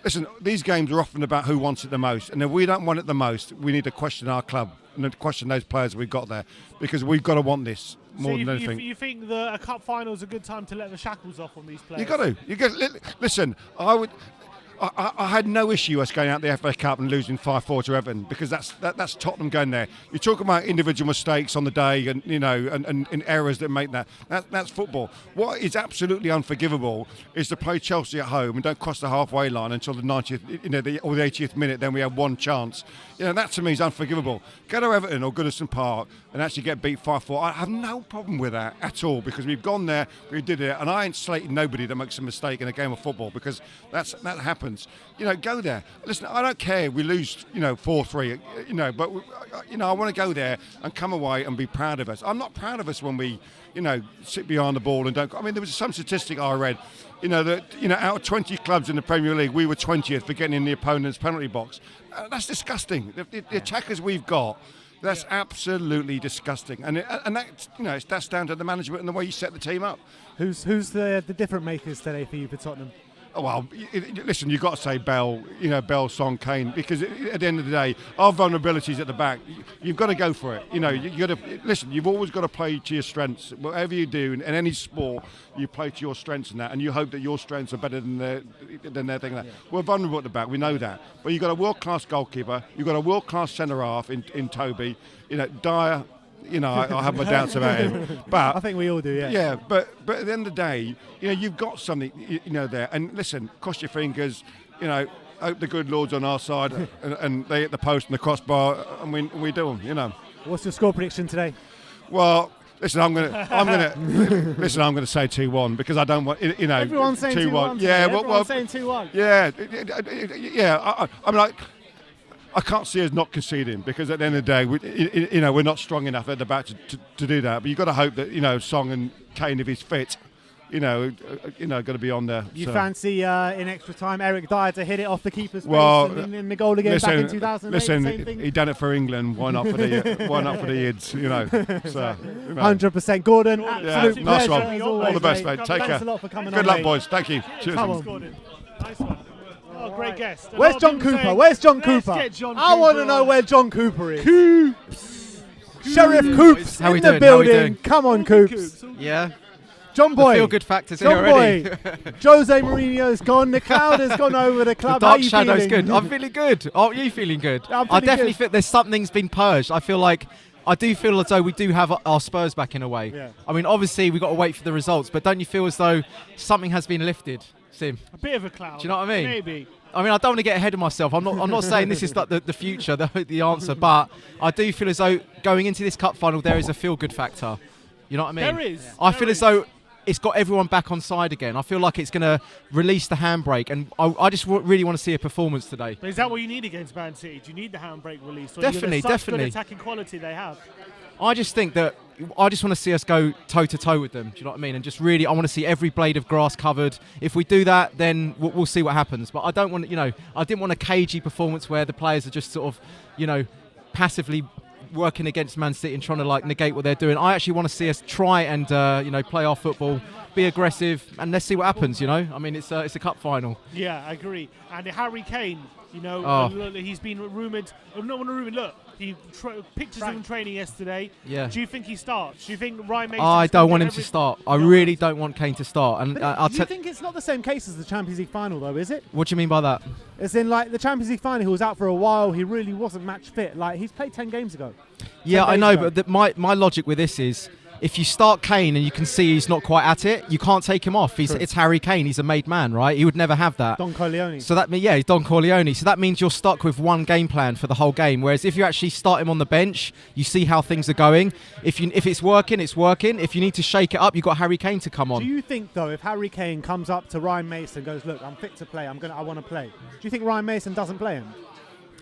listen, these games are often about who wants it the most. And if we don't want it the most, we need to question our club and question those players we've got there. Because we've got to want this more than anything. You think a cup final is a good time to let the shackles off on these players? You've got to. Listen, I had no issue us going out the FA Cup and losing 5-4 to Everton because that's Tottenham going there. You talk about individual mistakes on the day and and errors that make that's football. What is absolutely unforgivable is to play Chelsea at home and don't cross the halfway line until the 90th, or the 80th minute. Then we have one chance. That to me is unforgivable. Go to Everton or Goodison Park and actually get beat 5-4. I have no problem with that at all because we've gone there, we did it, and I ain't slating nobody that makes a mistake in a game of football because that happens. Go there. Listen, I don't care if we lose, 4-3, but I want to go there and come away and be proud of us. I'm not proud of us when we, sit behind the ball and don't. I mean, there was some statistic I read, that out of 20 clubs in the Premier League, we were 20th for getting in the opponent's penalty box. That's disgusting. The attackers we've got. That's absolutely disgusting, and that's down to the management and the way you set the team up. Who's the different makers today for you for Tottenham? Well, listen, you've got to say Bell, Bell, Son, Kane, because at the end of the day, our vulnerabilities at the back, you've got to go for it. You got to listen. You've always got to play to your strengths. Whatever you do in any sport, you play to your strengths in that, and you hope that your strengths are better than their thing. Yeah. We're vulnerable at the back. We know that, but you've got a world-class goalkeeper. You've got a world-class centre half in Toby. Dyer. I have my doubts about him, but I think we all do. Yeah. Yeah, but at the end of the day, you've got something, there. And listen, cross your fingers. Hope the good Lord's on our side, and they hit the post and the crossbar, and we do them. What's your score prediction today? Well, listen, I'm gonna say 2-1 because I don't want Everyone's saying 2-1. Yeah, everyone's saying 2-1. Yeah. I'm like. I can't see us not conceding because at the end of the day, we're not strong enough at the back to do that. But you've got to hope that Song and Kane, if he's fit, are going to be on there. You fancy in extra time Eric Dyer to hit it off the keeper's face and in the goal again back in 2008? Listen, he done it for England. Why not for the Ids? 100%. Gordon, absolute nice pleasure one. as always, All the best, mate. Take Thanks care. a lot for coming Good on, luck, mate. boys. Thank you. Cheers. Come on. Gordon. Nice one. Oh, great guest. Where's John Cooper? Where's John Cooper? I want to know where John Cooper is. Coops. Sheriff Coops How in we the doing? How we building. doing? Come on, Coops. Yeah. John Boy. Feel good factors here John already. Boy. Jose Mourinho's gone. The cloud has gone over the club. The dark How you shadow's feeling? good. I'm feeling good. Are you feeling good? I'm I feeling definitely good. feel there's something's been purged. I do feel as though we do have our Spurs back in a way. Yeah. I mean, obviously we've got to wait for the results, but don't you feel as though something has been lifted, Sim? A bit of a cloud. Do you know what I mean? Maybe. I mean, I don't want to get ahead of myself. I'm not saying this is like the future, the answer, but I do feel as though going into this cup final there is a feel-good factor. You know what I mean? There is. I feel as though it's got everyone back on side again. I feel like it's going to release the handbrake, and I just really want to see a performance today. But is that what you need against Man City? Do you need the handbrake release? Or Definitely, such definitely. Good attacking quality they have. I just think that I just want to see us go toe-to-toe with them. Do you know what I mean? And just really, I want to see every blade of grass covered. If we do that, then we'll see what happens. But I don't want, I didn't want a cagey performance where the players are just sort of, passively working against Man City and trying to negate what they're doing. I actually want to see us try and play our football, be aggressive, and let's see what happens. I mean, it's a cup final. Yeah, I agree. And Harry Kane, he's been rumoured. Look, pictures of him training yesterday. Yeah. Do you think he starts? Do you think Ryan Mason? I don't want him to start. I really don't want Kane to start. And do you think it's not the same case as the Champions League final, though, is it? What do you mean by that? As in, the Champions League final, he was out for a while. He really wasn't match fit. He's played 10 games ago. Yeah, I know, but my logic with this is, if you start Kane and you can see he's not quite at it, you can't take him off. It's Harry Kane. He's a made man, right? He would never have that. Don Corleone. So he's Don Corleone. So that means you're stuck with one game plan for the whole game. Whereas if you actually start him on the bench, you see how things are going. If it's working, it's working. If you need to shake it up, you've got Harry Kane to come on. Do you think, though, if Harry Kane comes up to Ryan Mason and goes, look, I'm fit to play, I want to play, do you think Ryan Mason doesn't play him?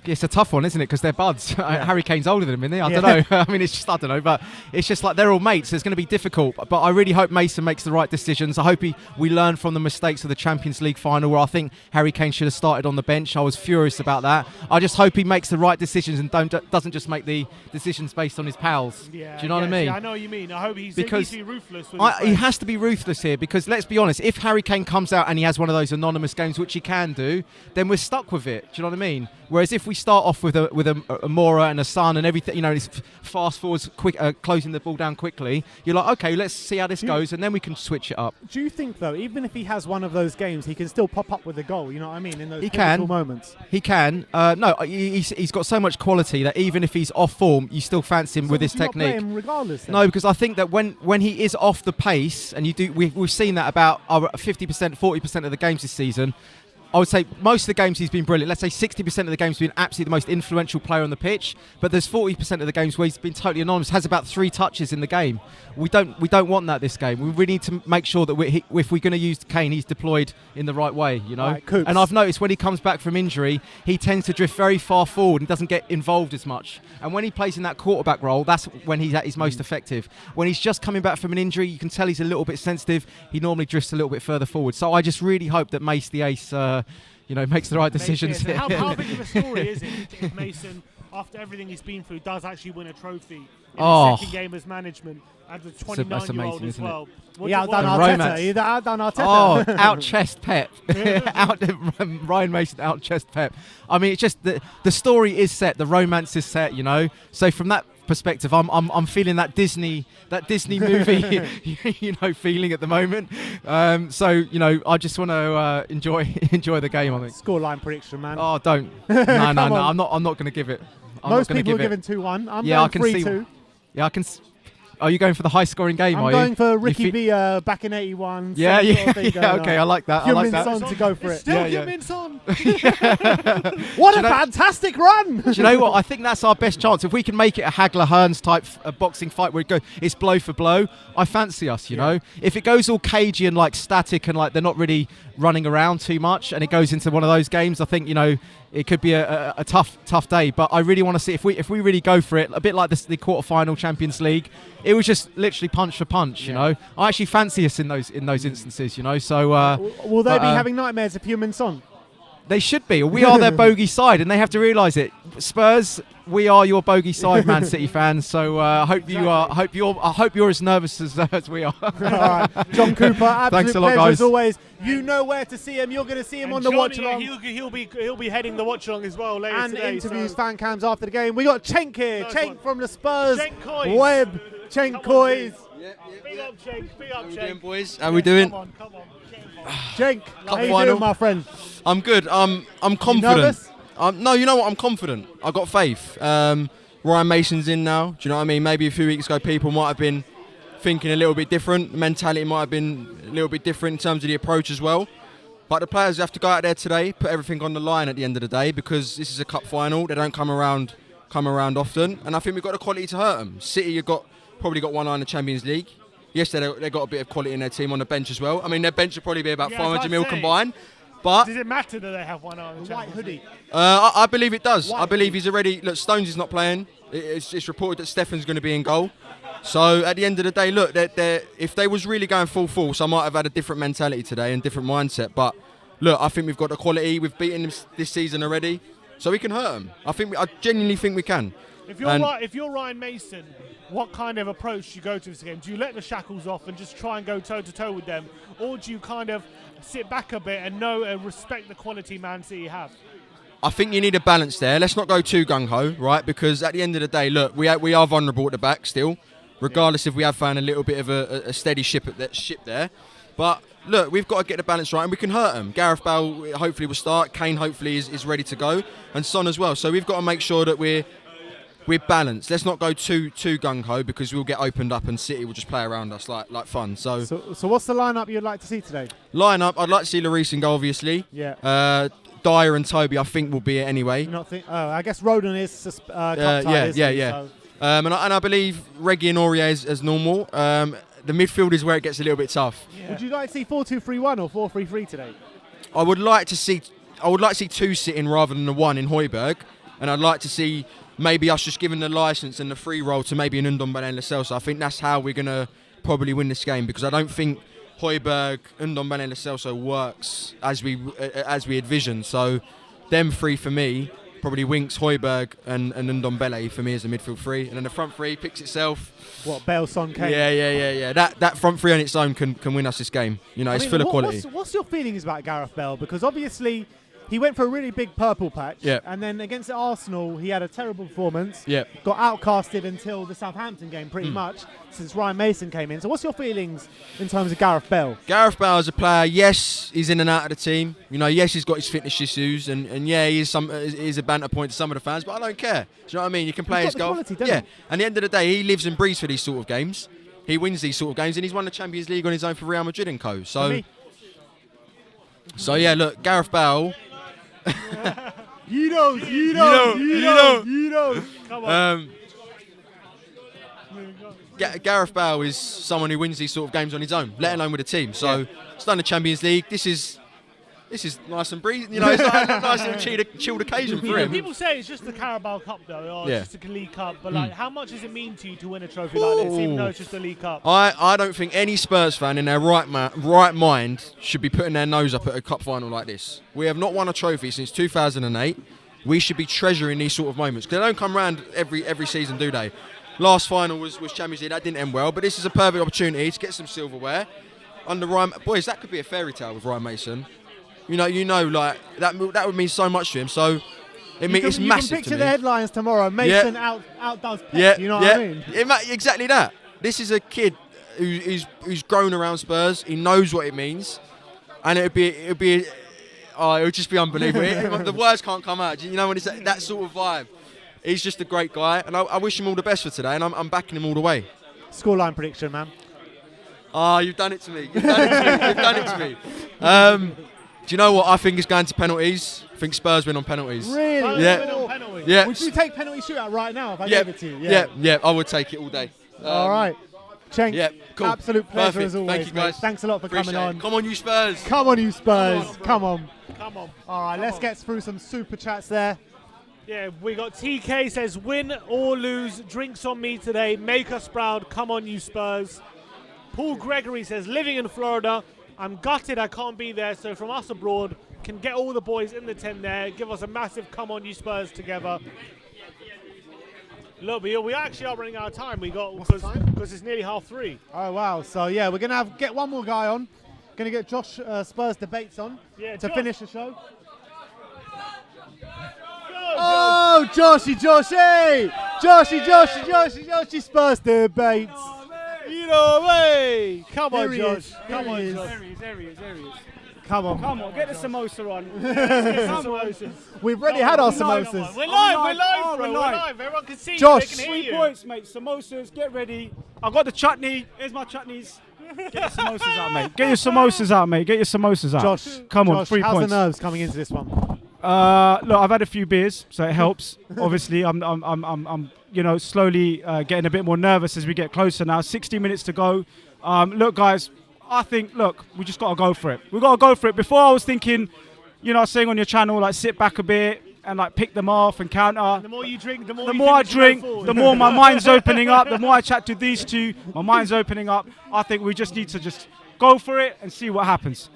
It's a tough one, isn't it? Because they're buds. Yeah. Harry Kane's older than him, isn't he? I don't know. I mean, I don't know. But it's just they're all mates. So it's going to be difficult. But I really hope Mason makes the right decisions. I hope we learn from the mistakes of the Champions League final, where I think Harry Kane should have started on the bench. I was furious about that. I just hope he makes the right decisions and doesn't just make the decisions based on his pals. Yeah, do you know what I mean? Yeah, I know what you mean. I hope he needs to be ruthless with he has to be ruthless here, because let's be honest, if Harry Kane comes out and he has one of those anonymous games, which he can do, then we're stuck with it. Do you know what I mean? Whereas if we start off with a Mora and a Son and everything, it's fast forwards, quick, closing the ball down quickly, you're like, okay, let's see how this goes, and then we can switch it up. Do you think, though, even if he has one of those games, he can still pop up with a goal? You know what I mean? In those pivotal moments. He can. No, he's got so much quality that even if he's off form, you still fancy him with his technique. Not play him regardless, then? No, because I think that when he is off the pace, and we've seen that about 50%, 40% of the games this season. I would say most of the games he's been brilliant. Let's say 60% of the games he's been absolutely the most influential player on the pitch. But there's 40% of the games where he's been totally anonymous, has about 3 touches in the game. We don't want that this game. We really need to make sure that if we're going to use Kane, he's deployed in the right way, Right, and I've noticed when he comes back from injury, he tends to drift very far forward and doesn't get involved as much. And when he plays in that quarterback role, that's when he's at his most effective. When he's just coming back from an injury, you can tell he's a little bit sensitive. He normally drifts a little bit further forward. So I just really hope that Mace the Ace makes the right decisions. How big of a story is it if Mason, after everything he's been through, does actually win a trophy his second game as management as a 29-year-old amazing, as isn't well. He outdone Arteta. He outdone Arteta. Oh, out chest Pep. Ryan Mason out chest Pep. I mean, it's just the story is set, the romance is set, you know. So from that perspective, I'm feeling that Disney movie, you know, feeling at the moment. So you know, I just want to enjoy the game. I think. Scoreline prediction, man. Oh, don't. No. I'm not going to give it. Most people are giving 2-1. I'm I going can 3-2. Yeah, I can. Are you going for the high-scoring game? I'm going for Ricky Villa back in '81. Yeah. Okay, I like that. I like that. Son to go for it. Still Son. What a fantastic run! Do you know what? I think that's our best chance. If we can make it a Hagler-Hearns type boxing fight where it's blow for blow, I fancy us, you know. If it goes all cagey and like static and like they're not really running around too much and it goes into one of those games, I think, you know, it could be a tough day. But I really want to see if we really go for it, a bit like the quarter-final Champions League. It was just literally punch for punch, you know. I actually fancy us in those instances, you know. So will they be having nightmares of Heung-min Son? They should be. We are their bogey side, and they have to realise it. Spurs, we are your bogey side, Man City fans. So I hope you're as nervous as we are. All right, John Cooper, absolute Thanks a lot, pleasure guys. as always. You know where to see him. You're going to see him on the watch along. He'll be heading the watch along as well later and today. Interviews, fan cams after the game. We got Cenk here. Cenk from the Spurs web. Cenk Coys. Big up, Cenk. Big up, Cenk. How we doing, boys? How we doing? Come on. Cenk, how you doing, my friend? I'm good. I'm confident. You nervous? No, you know what? I'm confident. I got faith. Ryan Mason's in now. Do you know what I mean? Maybe a few weeks ago, people might have been thinking a little bit different. The mentality might have been a little bit different in terms of the approach as well. But the players have to go out there today, put everything on the line at the end of the day, because this is a cup final. They don't come around often, and I think we've got the quality to hurt them. City have probably got one eye in the Champions League. Yes, they got a bit of quality in their team on the bench as well. I mean, their bench will probably be about 500 mil combined. But does it matter that they have one eye on the white hoodie? I believe it does. I believe he's already. Look, Stones is not playing. It's reported that Stefan's going to be in goal. So at the end of the day, look, if they was really going full force, I might have had a different mentality today and different mindset. But look, I think we've got the quality. We've beaten them this season already, so we can hurt them. I genuinely think we can. If you're Ryan Mason, what kind of approach do you go to this game? Do you let the shackles off and just try and go toe-to-toe with them? Or do you kind of sit back a bit and know and respect the quality Man City have? I think you need a balance there. Let's not go too gung-ho, right? Because at the end of the day, look, we are vulnerable at the back still, regardless if we have found a little bit of a steady ship there. But look, we've got to get the balance right and we can hurt them. Gareth Bale hopefully will start. Kane hopefully is ready to go. And Son as well. So we've got to make sure that we're balanced. Let's not go too gung-ho because we'll get opened up and City will just play around us like fun. So what's the lineup you'd like to see today? Lineup, I'd like to see Lloris in goal, obviously. Yeah. Dyer and Toby, I think, will be it anyway. I guess Rodon is cup tied, yeah. So. And I believe Reggie and Aurier is normal. The midfield is where it gets a little bit tough. Yeah. Would you like to see 4-2-3-1 or 4-3-3 today? I would like to see two sitting rather than the one in Højbjerg, and I'd like to see maybe us just giving the licence and the free roll to maybe an Ndombele and Lo Celso. I think that's how we're going to probably win this game, because I don't think Højbjerg, Ndombele and Lo Celso works as we envision. So them three for me, probably Winks, Højbjerg and Ndombele for me as a midfield three. And then the front three picks itself. What, Bale, Son, Kane? Yeah. That front three on its own can win us this game. You know, it's full of quality. What's your feelings about Gareth Bale? Because obviously he went for a really big purple patch, and then against Arsenal he had a terrible performance. Got outcasted until the Southampton game, pretty much, since Ryan Mason came in. So what's your feelings in terms of Gareth Bale? Gareth Bale as a player, yes, he's in and out of the team. You know, yes, he's got his fitness issues, and yeah, he's a banter point to some of the fans, but I don't care. Do you know what I mean? You can play his golf. Yeah, and at the end of the day, he lives and breathes for these sort of games. He wins these sort of games, and he's won the Champions League on his own for Real Madrid and co. So yeah, look, Gareth Bale. You know. Come on. Gareth Bale is someone who wins these sort of games on his own, let alone with a team. So it's done the Champions League. This is nice and breezy. You know, it's like a nice little chilled occasion for him. People say it's just the Carabao Cup though, or it's just a League Cup. But like, how much does it mean to you to win a trophy like this, even though it's just a League Cup? I don't think any Spurs fan in their right mind should be putting their nose up at a cup final like this. We have not won a trophy since 2008. We should be treasuring these sort of moments, because they don't come around every season, do they? Last final was Champions League. That didn't end well, but this is a perfect opportunity to get some silverware. Under Ryan, boys, that could be a fairy tale with Ryan Mason. You know, like that would mean so much to him. So it's massive. You can picture the headlines tomorrow. Mason outdoes Pep. You know what I mean? Exactly that. This is a kid who's grown around Spurs. He knows what it means, and it would just be unbelievable. The words can't come out. You know when it's that sort of vibe. He's just a great guy, and I wish him all the best for today, and I'm backing him all the way. Scoreline prediction, man. You've done it to me. You've done it to me. Do you know what? I think it's going to penalties. I think Spurs win on penalties. Really? Yeah. Would you take penalty shootout right now if I gave it to you? Yeah, I would take it all day. All right. Cenk, cool. Absolute pleasure Perfect. as always. Thank you, guys. Mate. Thanks a lot for Appreciate coming on. it. Come on, you Spurs. Come on, you Spurs. Come on. All right, Come let's on. get through some super chats there. Yeah, we got TK says, win or lose, drinks on me today, make us proud, come on you Spurs. Paul Gregory says, living in Florida, I'm gutted I can't be there, so from us abroad, can get all the boys in the tent there, give us a massive come on you Spurs together. Look, we actually are running out of time. Because it's nearly 3:30. Oh wow! So yeah, we're gonna get one more guy on. Gonna get Josh Spurs debates on to finish the show. Oh, Joshy Spurs debates. You know, hey, come on, Here he Josh. is. Come on, Here he Josh. There he is. Come on. Come on, get the samosa on. We've already had our samosas. We're live, bro. We're live. Everyone can see Josh. you. They can hear 3 you. points, mate. Samosas, get ready. I got the chutney. Here's my chutneys. Get your samosas out, mate. Get your samosas out, mate. Get your samosas out. Josh, come on, 3 how's points. the nerves coming into this one? Look, I've had a few beers, so it helps. Obviously, I'm slowly getting a bit more nervous as we get closer now. 60 minutes to go. Look, guys, I think, we just got to go for it. We got to go for it. Before I was thinking, saying on your channel, like sit back a bit and like pick them off and counter. The more you drink, the more I drink, the more my mind's opening up. The more I chat to these two, my mind's opening up. I think we just need to just go for it and see what happens.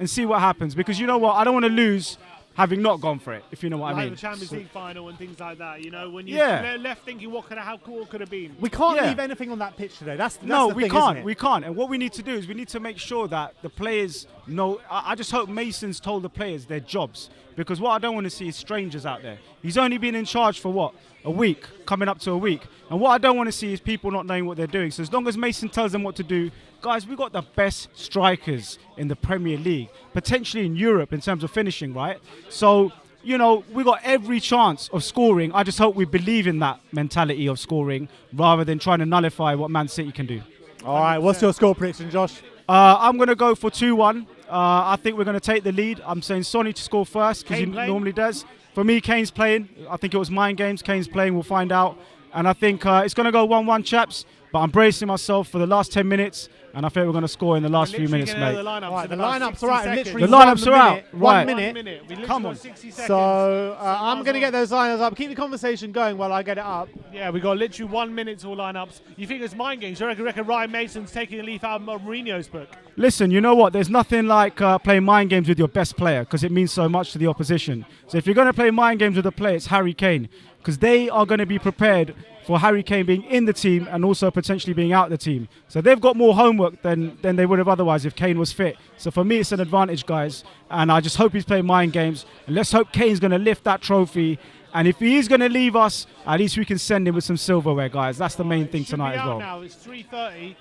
Because you know what? I don't want to lose having not gone for it, if you know what I mean. The Champions League final and things like that, when you're left thinking how cool could have been. We can't leave anything on that pitch today. That's the we thing, can't. isn't it? We can't. And what we need to do is we need to make sure that the players know. I just hope Mason's told the players their jobs, because what I don't want to see is strangers out there. He's only been in charge for what? A week, coming up to a week. And what I don't want to see is people not knowing what they're doing. So as long as Mason tells them what to do, guys, we've got the best strikers in the Premier League, potentially in Europe in terms of finishing, right? So we got every chance of scoring. I just hope we believe in that mentality of scoring rather than trying to nullify what Man City can do. All right, what's your score prediction, Josh? I'm going to go for 2-1. I think we're going to take the lead. I'm saying Sonny to score first because he normally does. For me, Kane's playing. I think it was mind games. Kane's playing. We'll find out. And I think it's going to go 1-1, chaps. But I'm bracing myself for the last 10 minutes. And I think we're going to score in the last few minutes, mate. The lineups are out. The lineups are out. Right. 1 minute. Come on. 60 seconds. So I'm going to get those lineups up. Keep the conversation going while I get it up. Yeah, we got literally 1 minute to all lineups. You think it's mind games? You reckon Ryan Mason's taking a leaf out of Mourinho's book? Listen, you know what? There's nothing like playing mind games with your best player because it means so much to the opposition. So if you're going to play mind games with a player, it's Harry Kane, because they are going to be prepared for Harry Kane being in the team and also potentially being out the team. So they've got more homework than they would have otherwise if Kane was fit. So for me, it's an advantage, guys. And I just hope he's playing mind games. And let's hope Kane's going to lift that trophy. And if he is going to leave us, at least we can send him with some silverware, guys. That's the main thing tonight as well. Now it's 3:30.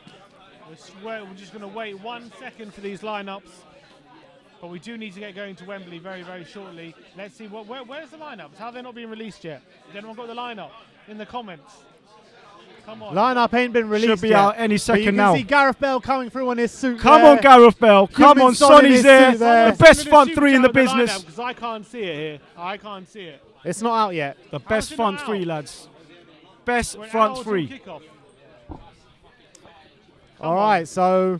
We're just going to wait 1 second for these lineups. But we do need to get going to Wembley very, very shortly. Let's see, where's the lineups? How are they not being released yet? Has anyone got the lineup in the comments? Come on. Lineup ain't been released Should be yet. out any second now. You can see Gareth Bale coming through on his suit. Come on, Gareth Bale. Come on, Sonny's there. The best front three in the business. Because I can't see it here. I can't see it. It's not out yet. The best front three, lads. Best front three. All right, so...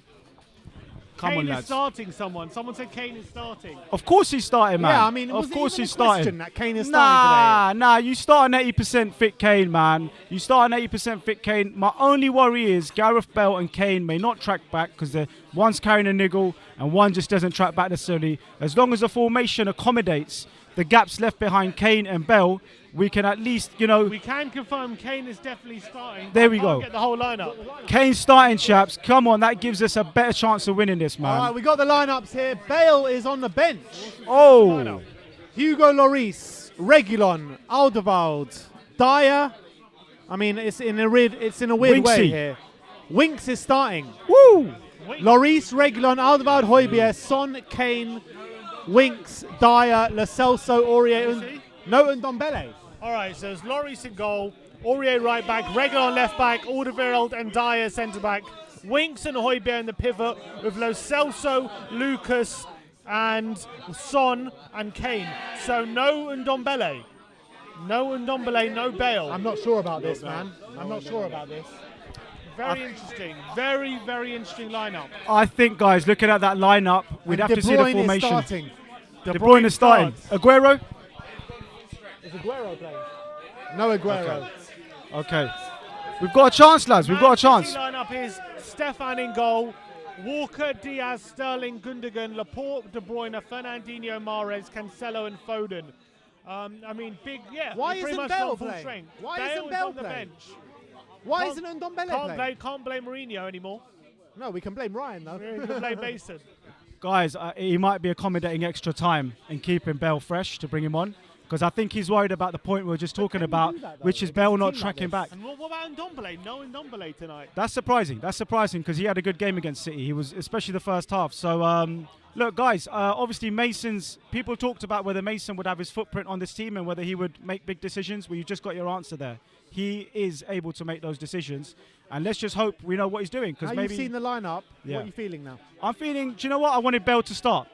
Come on, Kane is lads. starting someone. Someone said Kane is starting. Of course he's starting, man. Yeah, I mean, of course he's starting. starting. That Kane is starting today. Nah, you start an 80% fit Kane, man. You start an 80% fit Kane. My only worry is Gareth Bale and Kane may not track back because they're One's carrying a niggle, and one just doesn't track back necessarily. As long as the formation accommodates the gaps left behind Kane and Bell, we can at least, We can confirm Kane is definitely starting. There we go. Get the whole lineup. Kane's starting, chaps. Come on, that gives us a better chance of winning this, man. All right, we got the lineups here. Bale is on the bench. Oh. Hugo Lloris, Reguilon, Alderweireld, Dyer. I mean, it's in a weird way Winksy. here. Winks is starting. Woo! Lloris, Reguilon, Alderweireld, Højbjerg, Son, Kane, Winks, Dyer, Lo Celso, Aurier, no Ndombele. All right, so it's Lloris in goal, Aurier right back, Reguilon left back, Alderweireld and Dyer centre back, Winks and Højbjerg in the pivot with Lo Celso, Lucas and Son and Kane. So no Ndombele. No Ndombele, no Bale. I'm not sure about this, man. I'm not sure about this. Very interesting. Very, very interesting lineup. I think, guys, looking at that lineup, we'd have to see the formation. Is starting. De Bruyne is starting. Aguero? Is Aguero playing? No Aguero. Okay. We've got a chance, lads. We've got a chance. The lineup is Stefan in goal, Walker, Diaz, Sterling, Gundogan, Laporte, De Bruyne, Fernandinho, Mahrez, Cancelo and Foden. I mean, big, yeah. Why pretty isn't much Bale got full playing? strength. Why Bale isn't is Bale on the playing? bench. Why isn't Ndombele playing? Can't blame Mourinho anymore. No, we can blame Ryan, though. We can blame Mason. Guys, he might be accommodating extra time and keeping Bale fresh to bring him on. Because I think he's worried about the point we were just talking about, which is Bale not tracking back. And what about Ndombele? No Ndombele tonight. That's surprising. That's surprising because he had a good game against City. He was, especially the first half. So, look, guys, obviously people talked about whether Mason would have his footprint on this team and whether he would make big decisions. Well, you just got your answer there. He is able to make those decisions. And let's just hope we know what he's doing. Now Maybe you've seen the lineup, Yeah. what are you feeling now? I'm feeling, do you know what? I wanted Bale to start.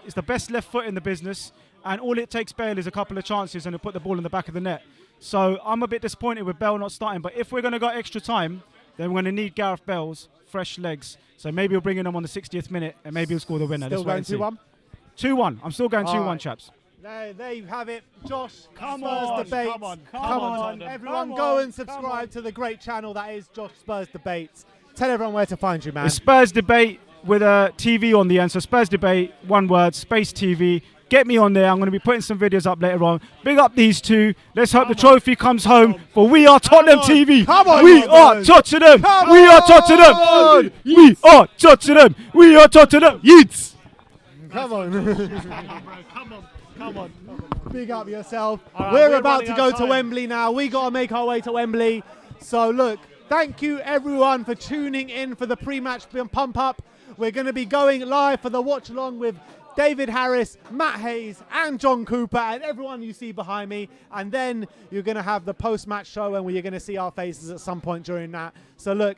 It's the best left foot in the business. And all it takes Bale is a couple of chances and to put the ball in the back of the net. So I'm a bit disappointed with Bale not starting. But if we're going to go extra time, then we're going to need Gareth Bale's fresh legs. So maybe we'll bring him on the 60th minute and maybe he'll score the winner. Still going 2-1? 2-1. I'm still going 2-1, chaps. There you have it. Josh, Come Spurs on, Debates. come on. Everyone Come go on, and subscribe to the great channel that is Josh Spurs Debates. Tell everyone where to find you, man. It's Spurs Debate with a TV on the end. So Spurs Debate, one word, Space TV. Get me on there. I'm going to be putting some videos up later on. Big up these two. Let's hope the trophy comes home for We Are Tottenham TV. Come on, We are Tottenham. We are Tottenham. We are Tottenham. We are Tottenham. Yeets. Come on. Come on. Big up yourself. All right, we're about to running go out to time. Wembley now. We got to make our way to Wembley. So look, thank you everyone for tuning in for the pre-match pump up. We're going to be going live for the watch along with David Harris, Matt Hayes and John Cooper and everyone you see behind me. And then you're going to have the post-match show and you're going to see our faces at some point during that. So look,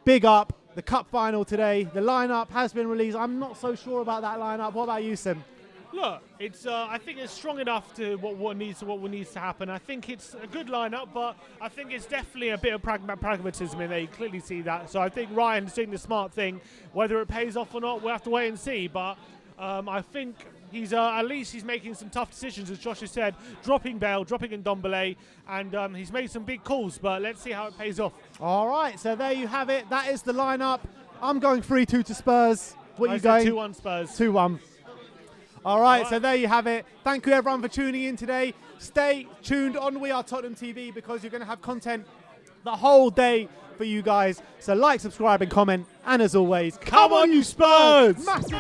big up. The cup final today. The lineup has been released. I'm not so sure about that lineup. What about you, Sim? Look, it's. I think it's strong enough to what needs to happen. I think it's a good lineup, but I think it's definitely a bit of pragmatism in there. You clearly see that. So I think Ryan's doing the smart thing. Whether it pays off or not, we'll have to wait and see. But I think he's at least he's making some tough decisions, as Josh has said, dropping Bale, dropping Ndombele, and he's made some big calls. But let's see how it pays off. All right, so there you have it. That is the lineup. I'm going 3-2 to Spurs. What are you going? 2-1 Spurs. 2-1. All right, so there you have it. Thank you, everyone, for tuning in today. Stay tuned on We Are Tottenham TV because you're going to have content the whole day for you guys. So like, subscribe, and comment. And as always, come on, you Spurs! Massive day.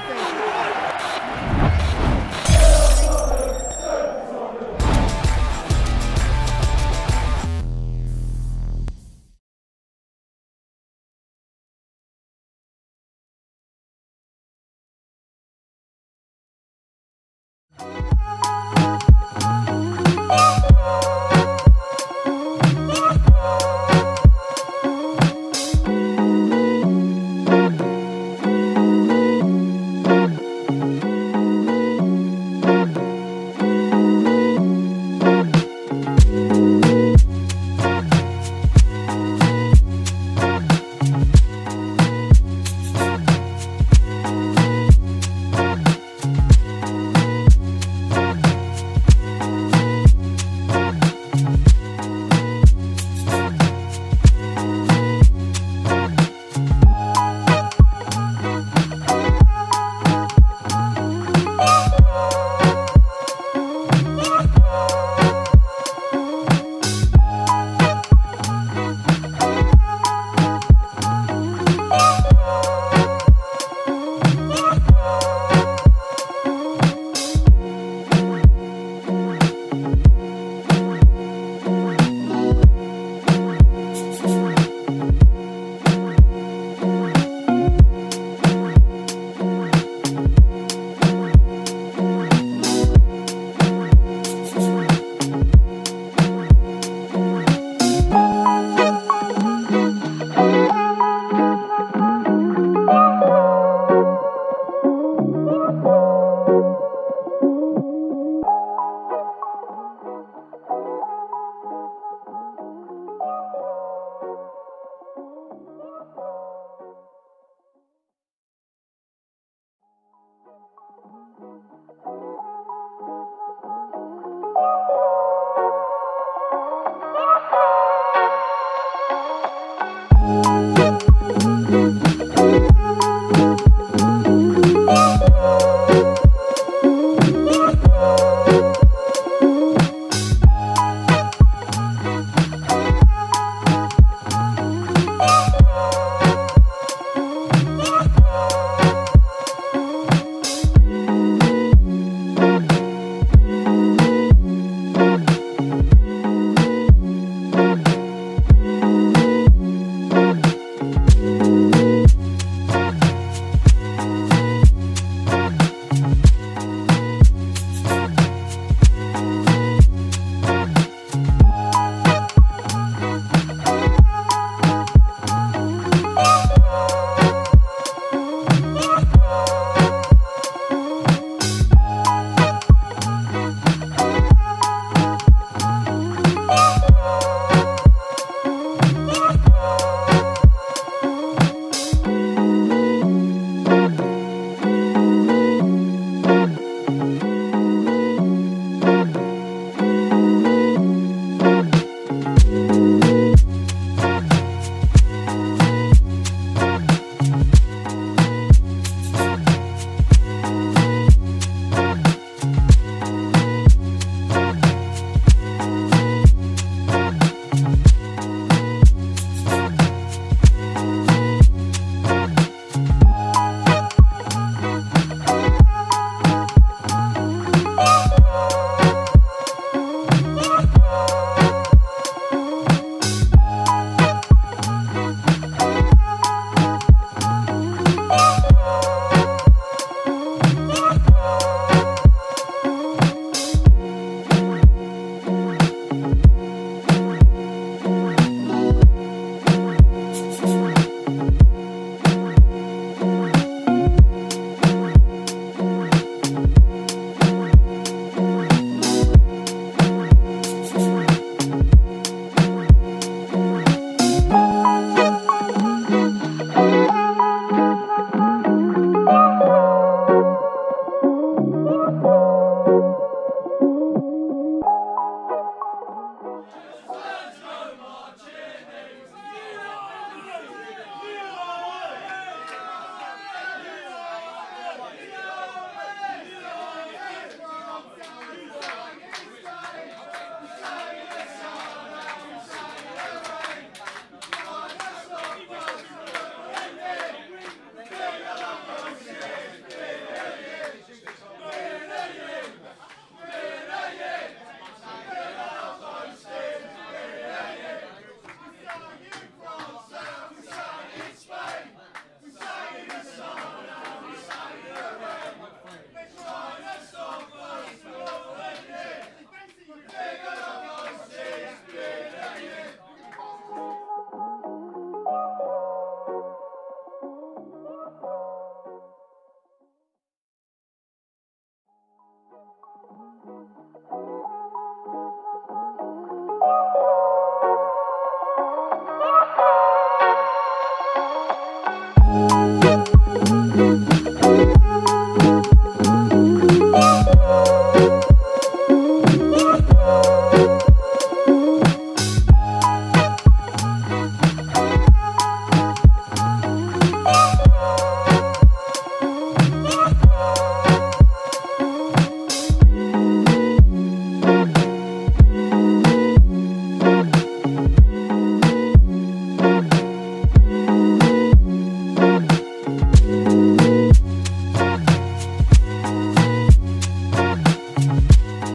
Tottenham.